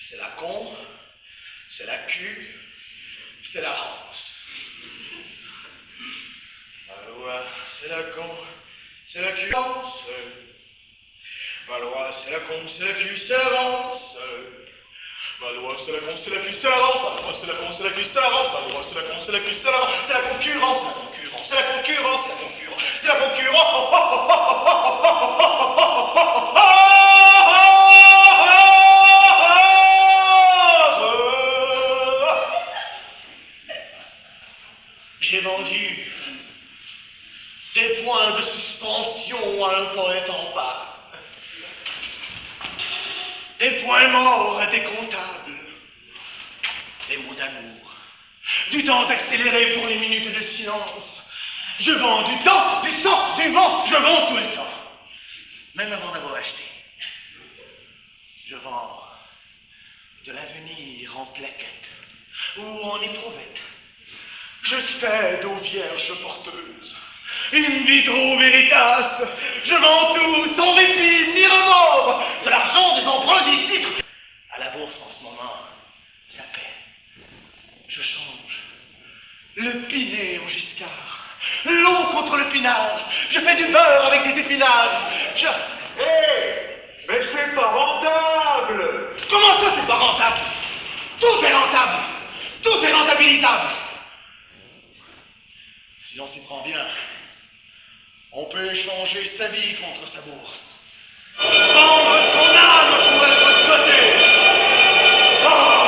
c'est la con, c'est la cul, c'est la rance. Ma loi, c'est la con, c'est la cul, rance. Ma loi, c'est la con, c'est la cul, c'est la rance. Ma loi, c'est la con, c'est la cul, c'est la rance. Ma loi, c'est la con, c'est la cul, c'est la rance. Ma loi, c'est la con, c'est la cul, c'est la rance. C'est la concurrence, c'est la concurrence, c'est la concurrence, c'est la concurrence, c'est la J'ai vendu des points de suspension à un poète en panne. Des points morts à des comptables. Des mots d'amour. Du temps accéléré pour les minutes de silence. Je vends du temps, du sang, du vent. Je vends tout le temps. Même avant d'avoir acheté. Je vends de l'avenir en plaquettes ou en éprouvette. Je cède aux vierges porteuses. In vitro veritas. Je vends tout sans répit ni remords. De l'argent, des emprunts, des titres. À la bourse en ce moment, ça paie. Je change. Le pinet en Giscard. L'eau contre le pinard. Je fais du beurre avec des épinards.
Mais c'est pas rentable!
Comment ça, c'est pas rentable? Tout est rentable. Tout est rentabilisable. Si l'on s'y prend bien, on peut échanger sa vie contre sa bourse. Vendre son âme pour être coté. Oh,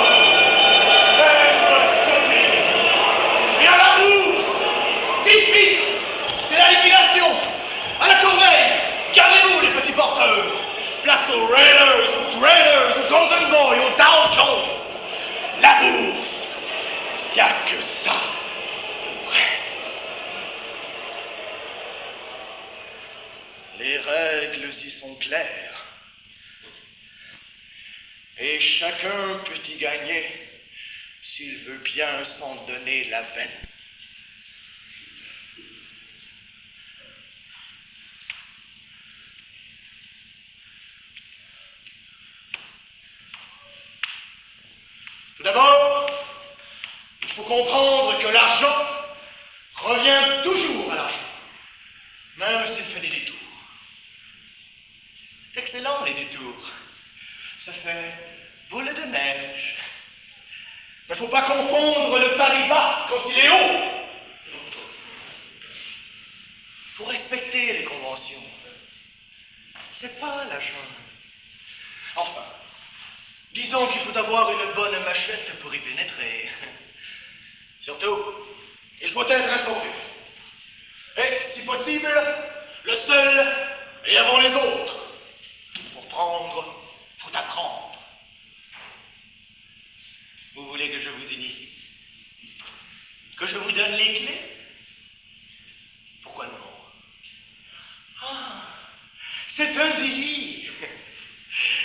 être coté. Et à la bourse, vite, vite, c'est la liquidation. À la corbeille, gardez-vous les petits porteurs. Place aux Raiders, aux Traders, aux Golden Boy, aux Dow Jones. La bourse, y a que ça. Les règles y sont claires. Et chacun peut y gagner s'il veut bien s'en donner la peine. Tout d'abord, il faut comprendre que l'argent revient toujours à l'argent. tour. Ça fait boule de neige. Mais faut pas confondre le Paris-Bas quand il est haut. Faut respecter les conventions. C'est pas la jungle. Enfin, disons qu'il faut avoir une bonne machette pour y pénétrer. Surtout, il faut être informé. Et, si possible, le seul et avant les autres. Pour prendre, faut apprendre. Vous voulez que je vous initie? Que je vous donne les clés? Pourquoi non? Ah, c'est un délire.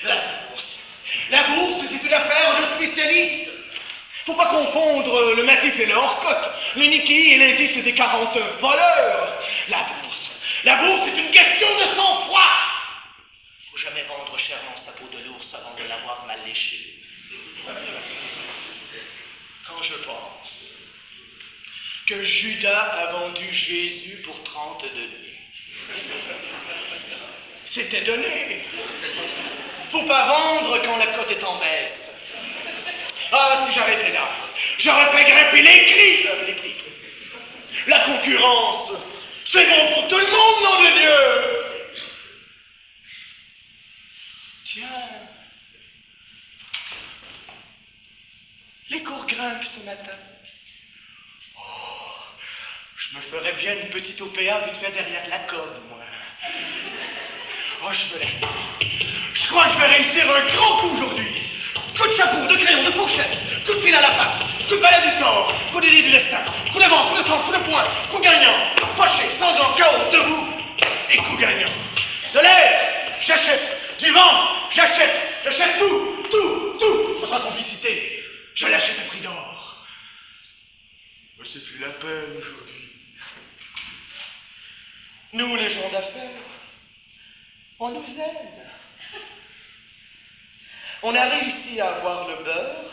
La bourse, c'est une affaire de spécialistes. Faut pas confondre le natif et le hors-côte, le Niki et l'indice des 40 voleurs. La bourse est une question de sang-froid. Faut jamais vendre chèrement sa peau de l'ours avant de l'avoir mal léchée. Quand je pense que Judas a vendu Jésus pour 30 deniers. C'était donné. Faut pas vendre quand la cote est en baisse. Ah, si j'arrêtais là, j'aurais fait grimper les prix. La concurrence, c'est bon pour tout le monde, nom de Dieu. Tiens, les cours grimpent ce matin. Oh, je me ferais bien une petite OPA vite fait derrière la corde, moi. Oh, je me laisse. Je crois que je vais réussir un grand coup aujourd'hui. Coup de chapeau, de crayon, de fourchette, coup de fil à la patte, coup de balai du sort, coup d'idée du destin, coup de vent, coup de sang, coup de poing, coup gagnant, fâché, sanglant, chaos, debout, et coup gagnant. De l'air, j'achète, du vent, j'achète tout, votre complicité, je l'achète à prix d'or. Mais c'est plus la peine aujourd'hui. Nous, les gens d'affaires, on nous aide. On a réussi à avoir le beurre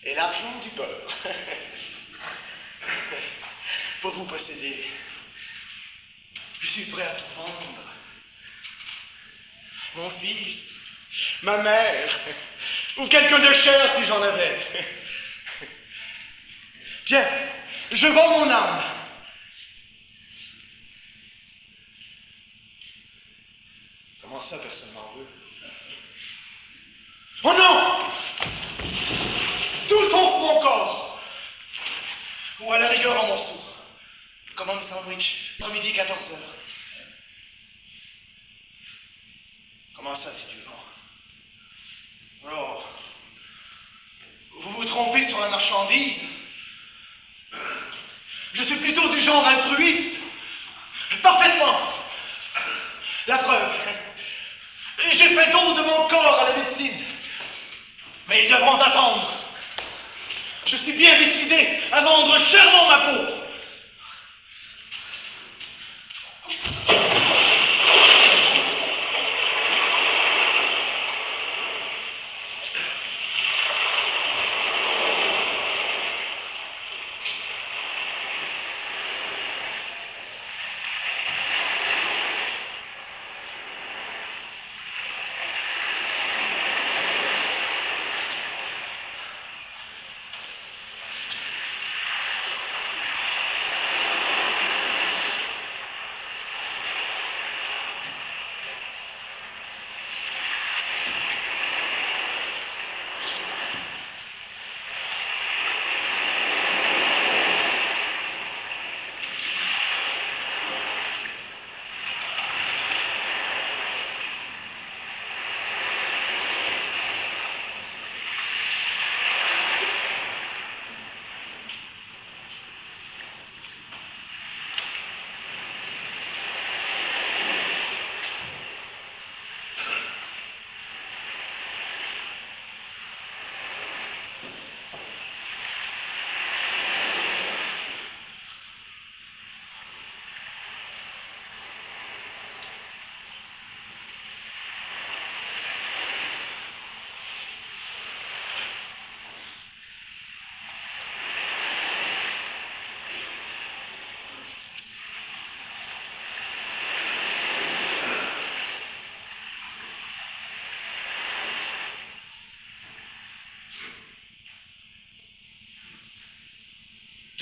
et l'argent du beurre. Pour vous posséder, je suis prêt à tout vendre. Mon fils, ma mère, ou quelqu'un de cher si j'en avais. Tiens, je vends mon âme. Comment ça, personne m'en veut? Oh non! Tout sauf mon corps! Ou à la rigueur en morceaux. Commande sandwich, pour midi 14h. Comment ça, c'est du vent? Alors, vous vous trompez sur la marchandise? Je suis plutôt du genre altruiste. Parfaitement. La preuve. J'ai fait don de mon corps à la médecine. Mais ils devront attendre. Je suis bien décidé à vendre chèrement ma peau.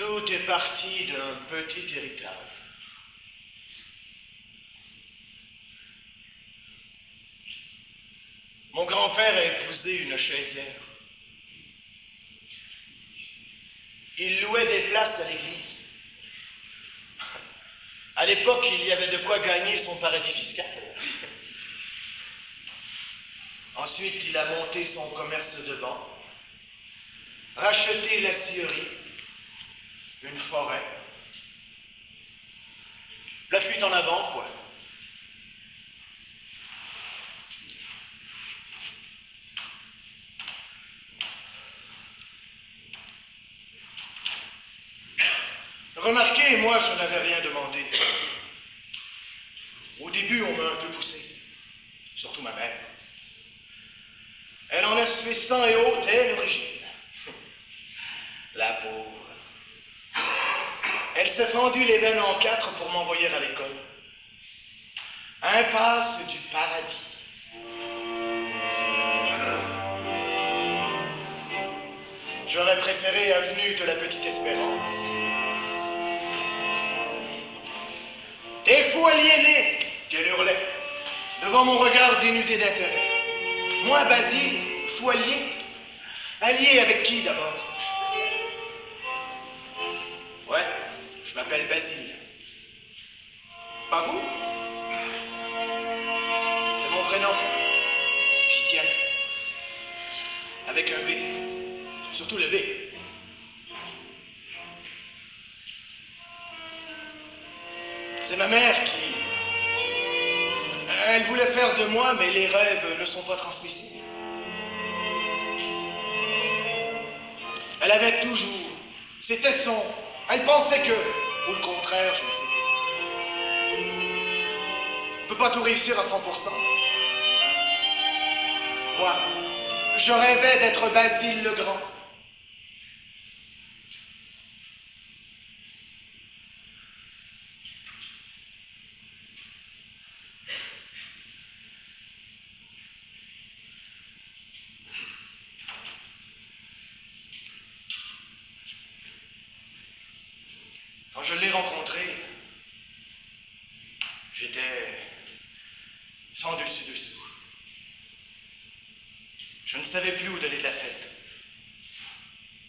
Tout est parti d'un petit héritage. Mon grand-père a épousé une chaisière. Il louait des places à l'église. À l'époque, il y avait de quoi gagner son paradis fiscal. Ensuite, il a monté son commerce de banque, racheté la scierie, une forêt. La fuite en avant, quoi. Remarquez, moi, je n'avais rien demandé. Au début, on m'a un peu poussé. Surtout ma mère. Elle en a sué sang et eau dès l'origine. La pauvre. Elle s'est fendu les veines en quatre pour m'envoyer à l'école. Impasse du paradis. J'aurais préféré avenue de la Petite Espérance. Des fous aliénés, qu'elle hurlait, devant mon regard dénudé d'intérêt. Moi, Basile, fou allié. Allié avec qui d'abord? Ouais, je m'appelle Basile. Pas vous? C'est mon prénom. J'y tiens. Avec un B. Surtout le B. C'est ma mère qui... Elle voulait faire de moi, mais les rêves ne sont pas transmissibles. Elle avait toujours... C'était son... Elle pensait que... Ou le contraire, je ne sais pas. On ne peut pas tout réussir à 100%. Moi, je rêvais d'être Basile le Grand. Quand je l'ai rencontré, j'étais sans dessus-dessous. Je ne savais plus où donner de la tête.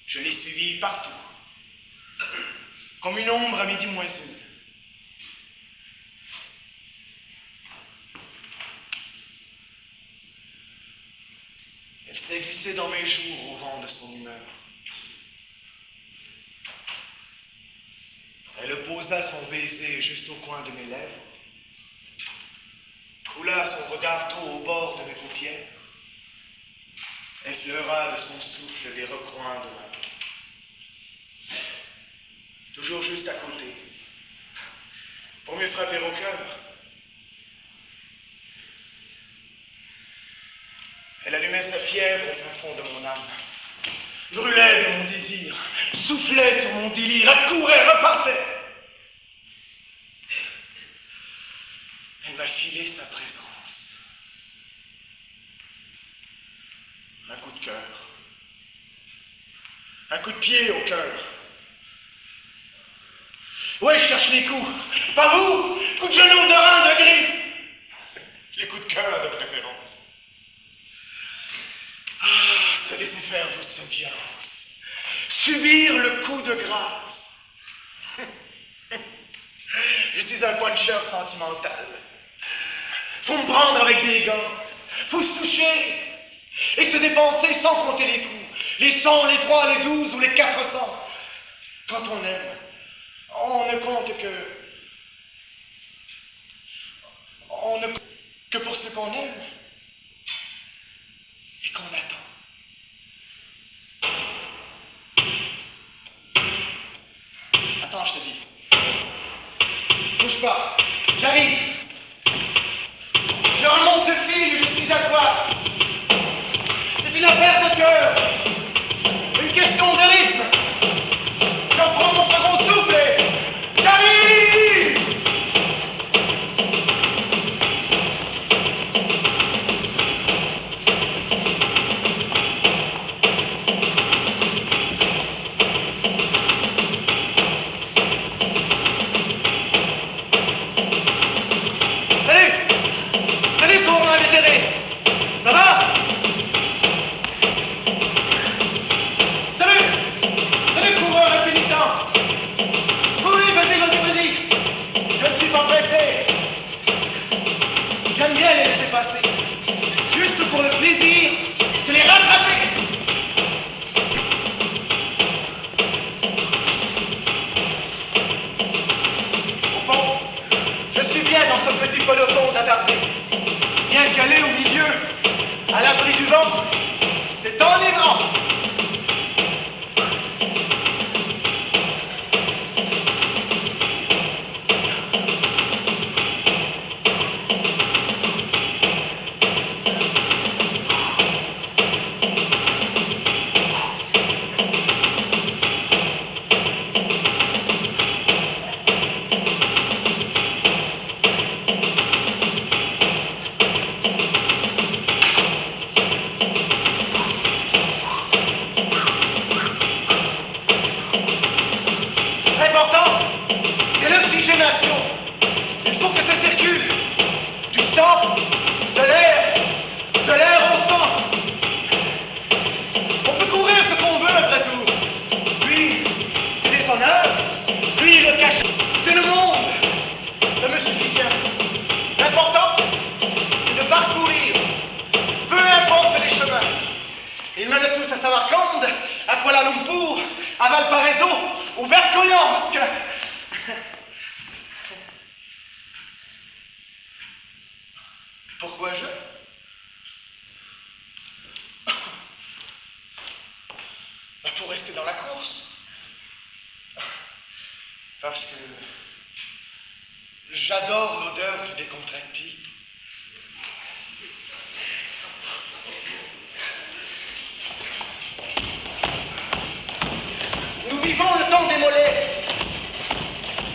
Je l'ai suivi partout, comme une ombre à midi moins une. Elle s'est glissée dans mes joues au vent de son humeur. Elle posa son baiser juste au coin de mes lèvres, coula son regard trop au bord de mes paupières, effleura de son souffle les recoins de ma peau. Toujours juste à côté, pour me frapper au cœur. Elle allumait sa fièvre au fin fond de mon âme, brûlait de mon désir, soufflait sur mon délire, accourait, repartait. Elle m'a filé sa présence. Un coup de cœur. Un coup de pied au cœur. Ouais, je cherche les coups. Pas vous! Coup de genou, de rein, de grippe. Les coups de cœur de préférence. Ah, se laisser faire toute cette violence. Subir le coup de grâce. Je suis un puncher sentimental. Faut me prendre avec des gants. Faut se toucher. Et se dépenser sans compter les coups. Les 100, les 3, les 12 ou les 400. Quand on aime, on ne compte que... On ne compte que pour ce qu'on aime. Et qu'on attend. Attends, je te dis. Bouge pas. J'arrive. Je remonte le fil, je suis à toi. C'est une affaire de cœur. Une question de rythme. J'en prends mon second souffle et j'arrive. du peloton d'attardé. Bien calé au milieu, à l'abri du vent, c'est enivrant. Il faut que ça circule. Du sang, de l'air au sang. On peut courir ce qu'on veut après tout. Lui, c'est des sonneurs. Lui, le cachet. C'est le monde. Ça me suffit bien. L'important, c'est de parcourir. Peu importe les chemins. Ils mènent tous à Samarcande, à Kuala Lumpur, à Valparaiso ou vers Koyansk. Pourquoi je? Pour rester dans la course. Parce que j'adore l'odeur du décontracté. Nous vivons le temps des mollets.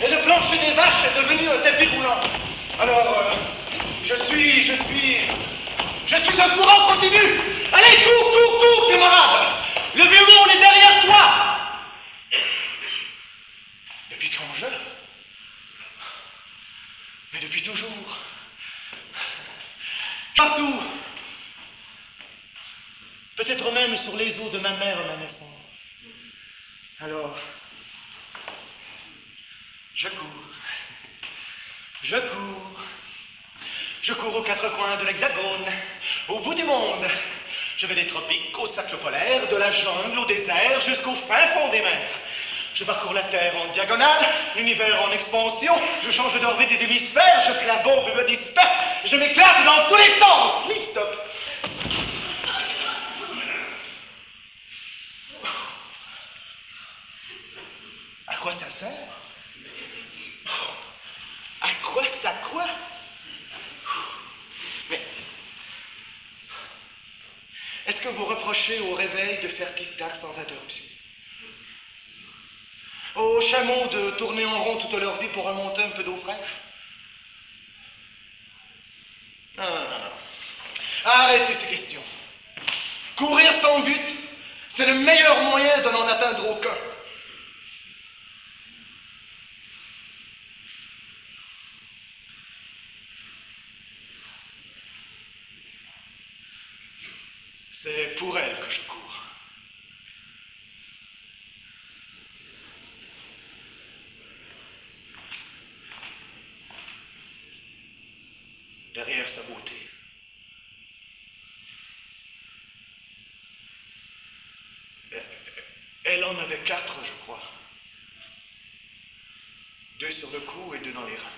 Et le plancher des vaches est devenu un tapis roulant. Alors, je suis un courant continu. Allez, cours, camarade. Le vieux monde est derrière toi. Depuis quand je? Mais depuis toujours. Partout. Peut-être même sur les os de ma mère à ma naissance. Alors, je cours. Je cours aux quatre coins de l'hexagone, au bout du monde. Je vais des tropiques au cercle polaire, de la jungle au désert, jusqu'au fin fond des mers. Je parcours la Terre en diagonale, l'univers en expansion, je change d'orbite et d'hémisphère, je fais la bombe et me disperse, je m'éclate dans tous les sens. Sleep stop. À quoi ça sert? À quoi ça quoi? Mais est-ce que vous reprochez au réveil de faire tic-tac sans interruption? Aux chameaux de tourner en rond toute leur vie pour remonter un peu d'eau fraîche? Non. Arrêtez ces questions. Courir sans but, c'est le meilleur moyen de n'en atteindre aucun. C'est pour elle que je cours. Derrière sa beauté. Elle en avait 4, je crois. 2 sur le cou et 2 dans les reins.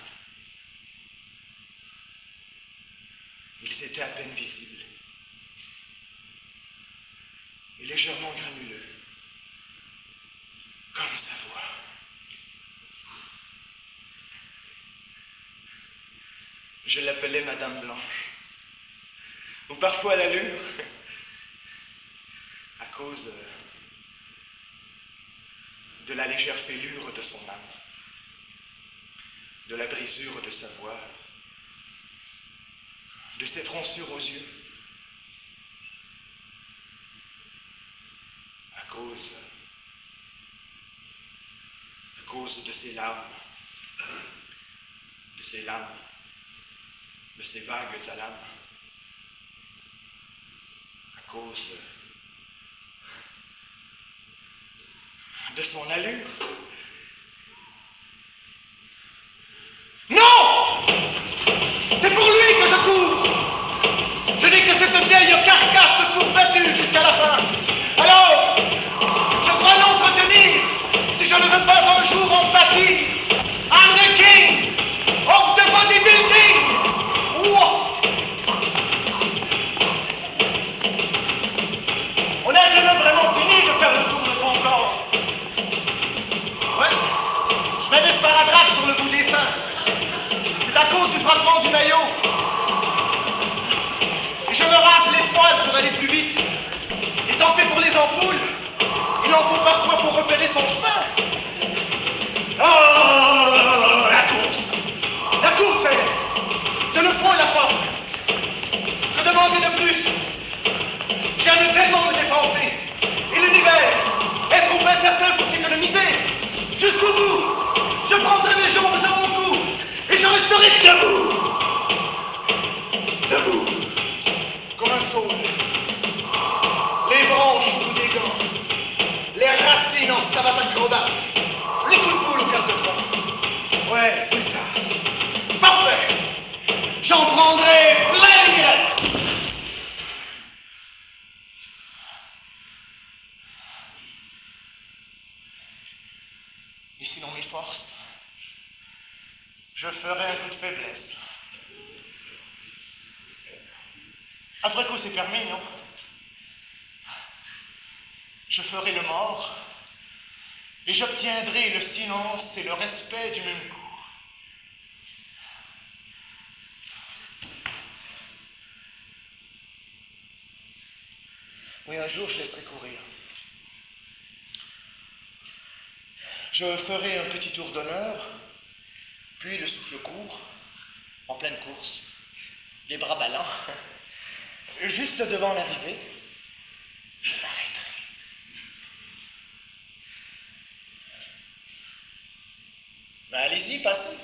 Ils étaient à peine visibles. Et légèrement granuleux, comme sa voix. Je l'appelais Madame Blanche, ou parfois l'allure, à cause de la légère fêlure de son âme, de la brisure de sa voix, de ses froncures aux yeux. À cause de ses larmes, de ses lames, de ses vagues à l'âme, à cause de son allure. Non! C'est pour lui que je cours! Je dis que cette vieille carcasse courbatue jusqu'à la fin. Alors, je crois l'entretenir si je ne veux pas un jour en pâtir. I'm the king of the bodybuilding! aller plus vite. Et tant pis pour les ampoules, il en faut parfois pour repérer son chemin. Oh, la course. La course, c'est le fond et la force. Que demander de plus? J'aime tellement me dépenser. Et l'univers est trop incertain pour s'économiser. Jusqu'au bout, je prendrai mes jambes à mon cou et je resterai debout. Debout, comme un saule. Les branches au bout des gants, les racines en savate acrobate, les coups de boule au quart de tronc. Ouais, c'est ça. Parfait. J'en prendrai plein les mirettes. Et sinon mes forces, je ferai un coup de faiblesse. Après coup c'est permis, non? Je ferai le mort et j'obtiendrai le silence et le respect du même coup. Oui, un jour je laisserai courir. Je ferai un petit tour d'honneur, puis le souffle court, en pleine course, les bras ballants. Juste devant l'arrivée, je m'arrêterai. Ben allez-y, passez.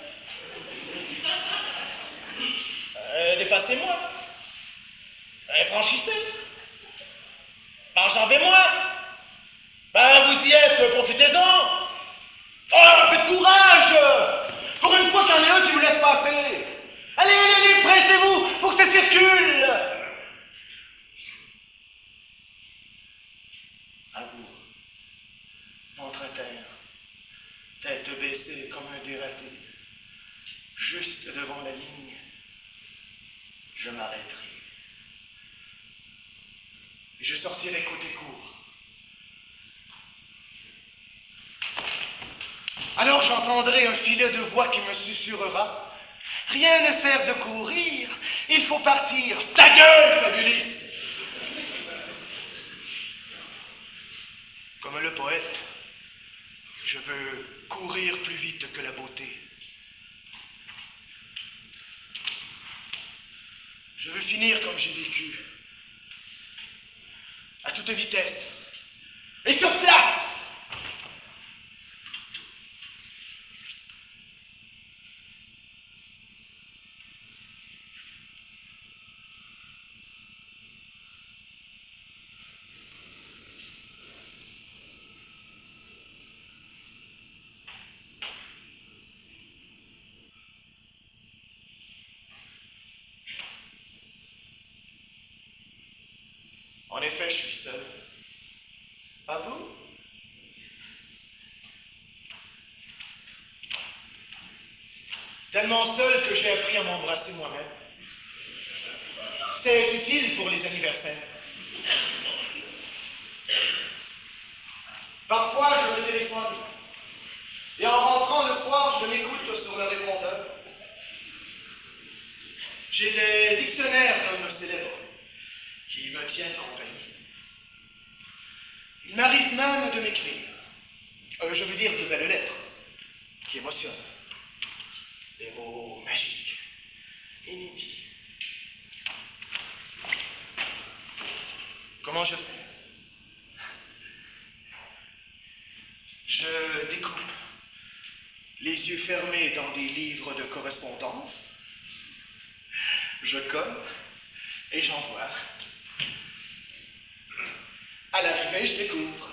Dépassez-moi. Franchissez. Enjambez-moi. Ben vous y êtes, profitez-en. Oh, un peu de courage! Pour une fois qu'il y en a un qui vous laisse passer! Allez, allez, allez, pressez-vous! Faut que ça circule! À vous, ventre à terre, tête baissée comme un dératé, juste devant la ligne, je m'arrêterai. Et je sortirai côté court. Alors j'entendrai un filet de voix qui me susurrera. Rien ne sert de courir, il faut partir. Ta gueule, fabuliste! Comme le poète, je veux courir plus vite que la beauté. Je veux finir comme j'ai vécu, à toute vitesse, et sur place! En effet, je suis seul. Pas vous? Tellement seul que j'ai appris à m'embrasser moi-même. C'est utile pour les anniversaires. Parfois, je me téléphone. Et en rentrant le soir, je m'écoute sur le répondeur. J'ai des dictionnaires d'hommes célèbres qui me tiennent compagnie. Il m'arrive même de m'écrire. Je veux dire de belles lettres qui émotionnent. Des mots magiques, inédits. Comment je fais? Je découpe, les yeux fermés dans des livres de correspondance. Je colle et j'envoie. À l'arrivée, je découvre.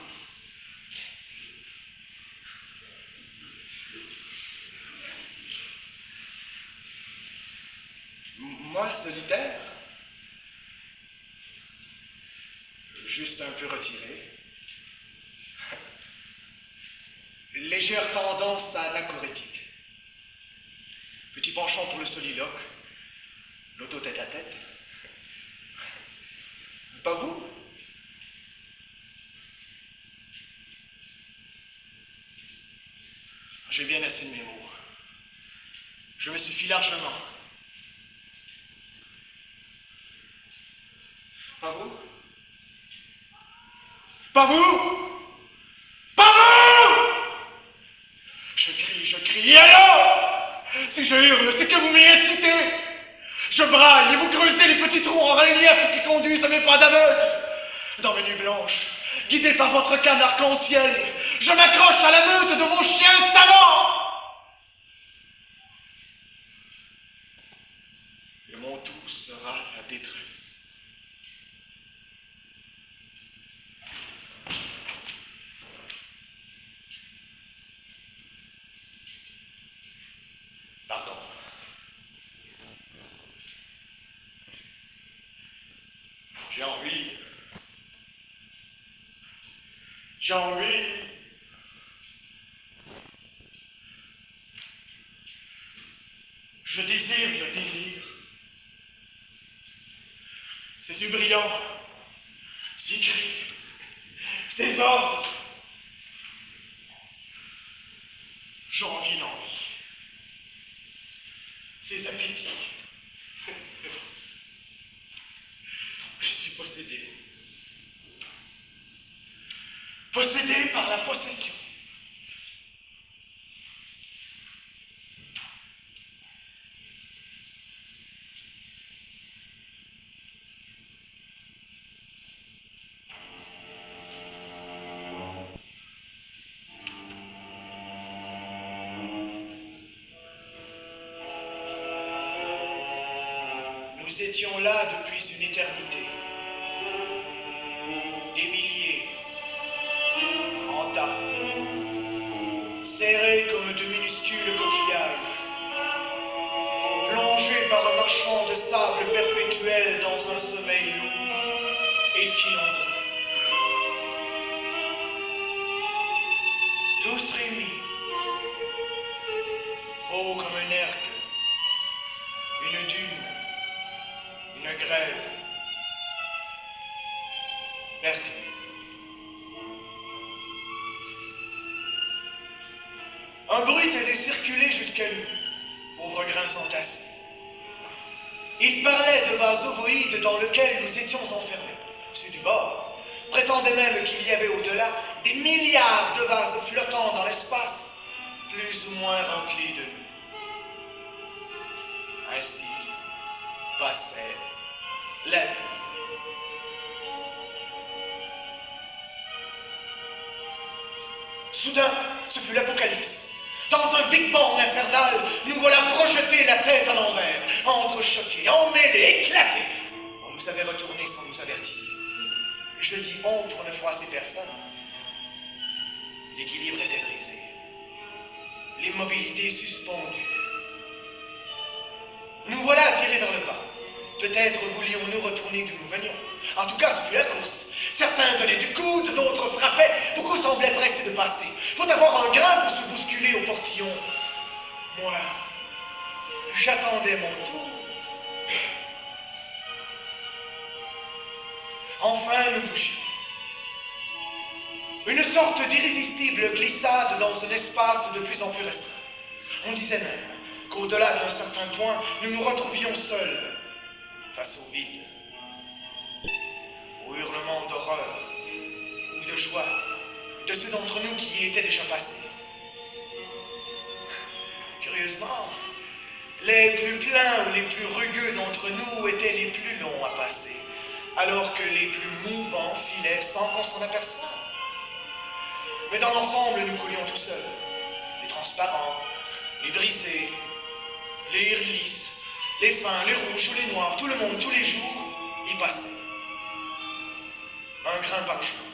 Moi, solitaire, juste un peu retiré, légère tendance à l'anchorétique, petit penchant pour le soliloque, l'auto-tête-à-tête. Pas vous? J'ai bien assez de mes mots. Je me suffis largement. Pas vous? Pas vous? Pas vous! Je crie, et alors? Si je hurle, c'est que vous m'y incitez. Je braille et vous creusez les petits trous en relief qui conduisent à mes pas d'aveugle. Dans mes nuits blanches, guidé par votre canne arc-en-ciel, je m'accroche à la meute de vos chiens savants. Et mon tout sera la détresse. Pardon. J'ai envie. Je désire. Ces yeux brillants, ces cris, ces ordres. J'envie l'envie. Ces appétits. Je suis possédé. Possédé par la possession. Nous étions là depuis une éternité. Des milliers, en tas, serrés comme de minuscules coquillages, plongés par un marchand de sable perpétuel dans un sommeil lourd et filandreux. Tous réunis, hauts comme un hercle, une dune, une grève, perdue. Un bruit allait circuler jusqu'à nous, pauvres grains entassés. Il parlait de vases ovoïdes dans lesquels nous étions enfermés. Ceux du bord prétendaient même qu'il y avait au-delà des milliards de vases flottants dans l'espace, plus ou moins remplis de nous. Ainsi passait la vie. Soudain, ce fut l'apocalypse. Dans un Big Bang infernal, nous voilà projetés la tête à l'envers, entrechoqués, emmêlés, éclatés. On nous avait retournés sans nous avertir. Je dis on pour ne froisser personne. L'équilibre était brisé. L'immobilité suspendue. Nous voilà tirés vers le bas. Peut-être voulions-nous retourner d'où nous venions. En tout cas, ce fut la course. Certains donnaient du coude, d'autres frappaient. Beaucoup semblaient pressés de passer. Faut avoir un grain pour se bousculer au portillon. Moi, j'attendais mon tour. Enfin, nous bougions. Une sorte d'irrésistible glissade dans un espace de plus en plus restreint. On disait même qu'au-delà d'un certain point, nous nous retrouvions seuls, face au vide, aux hurlements d'horreur ou de joie de ceux d'entre nous qui y étaient déjà passés. Curieusement, les plus pleins ou les plus rugueux d'entre nous étaient les plus longs à passer, alors que les plus mouvants filaient sans qu'on s'en aperçoive. Mais dans l'ensemble, nous coulions tout seuls. Les transparents, les brisés, les lisses, les fins, les rouges ou les noirs, tout le monde, tous les jours, y passait. Un grain par jour.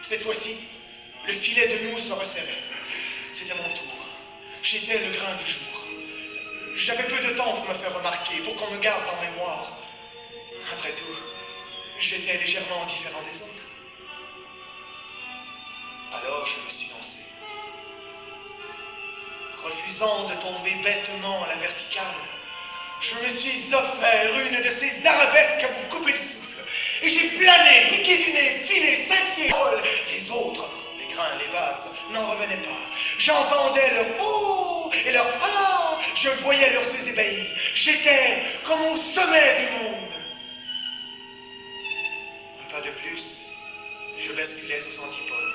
Cette fois-ci, le filet de nous se resserrait. C'était mon tour. J'étais le grain du jour. J'avais peu de temps pour me faire remarquer, pour qu'on me garde en mémoire. Après tout, j'étais légèrement différent des autres. Alors je me suis lancé. Refusant de tomber bêtement à la verticale, je me suis offert une de ces arabesques à vous couper le souffle. Et j'ai plané, piqué du nez, filé, scintillé. Les autres, les grains, les vases, n'en revenaient pas. J'entendais leur oh et leur ah. Je voyais leurs yeux ébahis. J'étais comme au sommet du monde.
de plus, je basculais aux antipodes.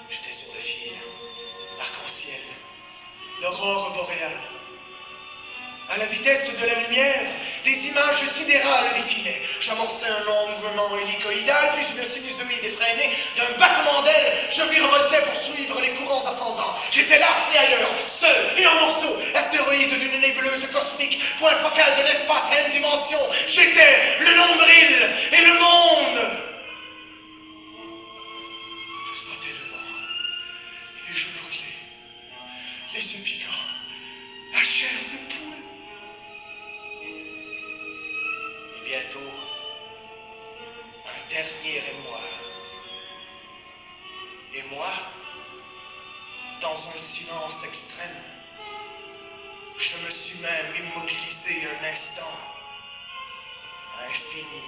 J'étais sur le fil, arc-en-ciel, l'aurore boréale. À la vitesse de la lumière, des images sidérales défilaient. J'amorçais un long mouvement hélicoïdal, puis une sinusoïde effrénée. D'un battement d'ailes, je virevoltais pour suivre les courants ascendants. J'étais là et ailleurs, seul et en morceaux, astéroïde d'une nébuleuse cosmique, point focal de l'espace à une dimension. J'étais le nombril et le monde. Je sentais le vent, et je brûlais, les yeux piquants, la chair de poule. Et bientôt, un dernier émoi. Et moi, dans un silence extrême, je me suis même immobilisé un instant, infini.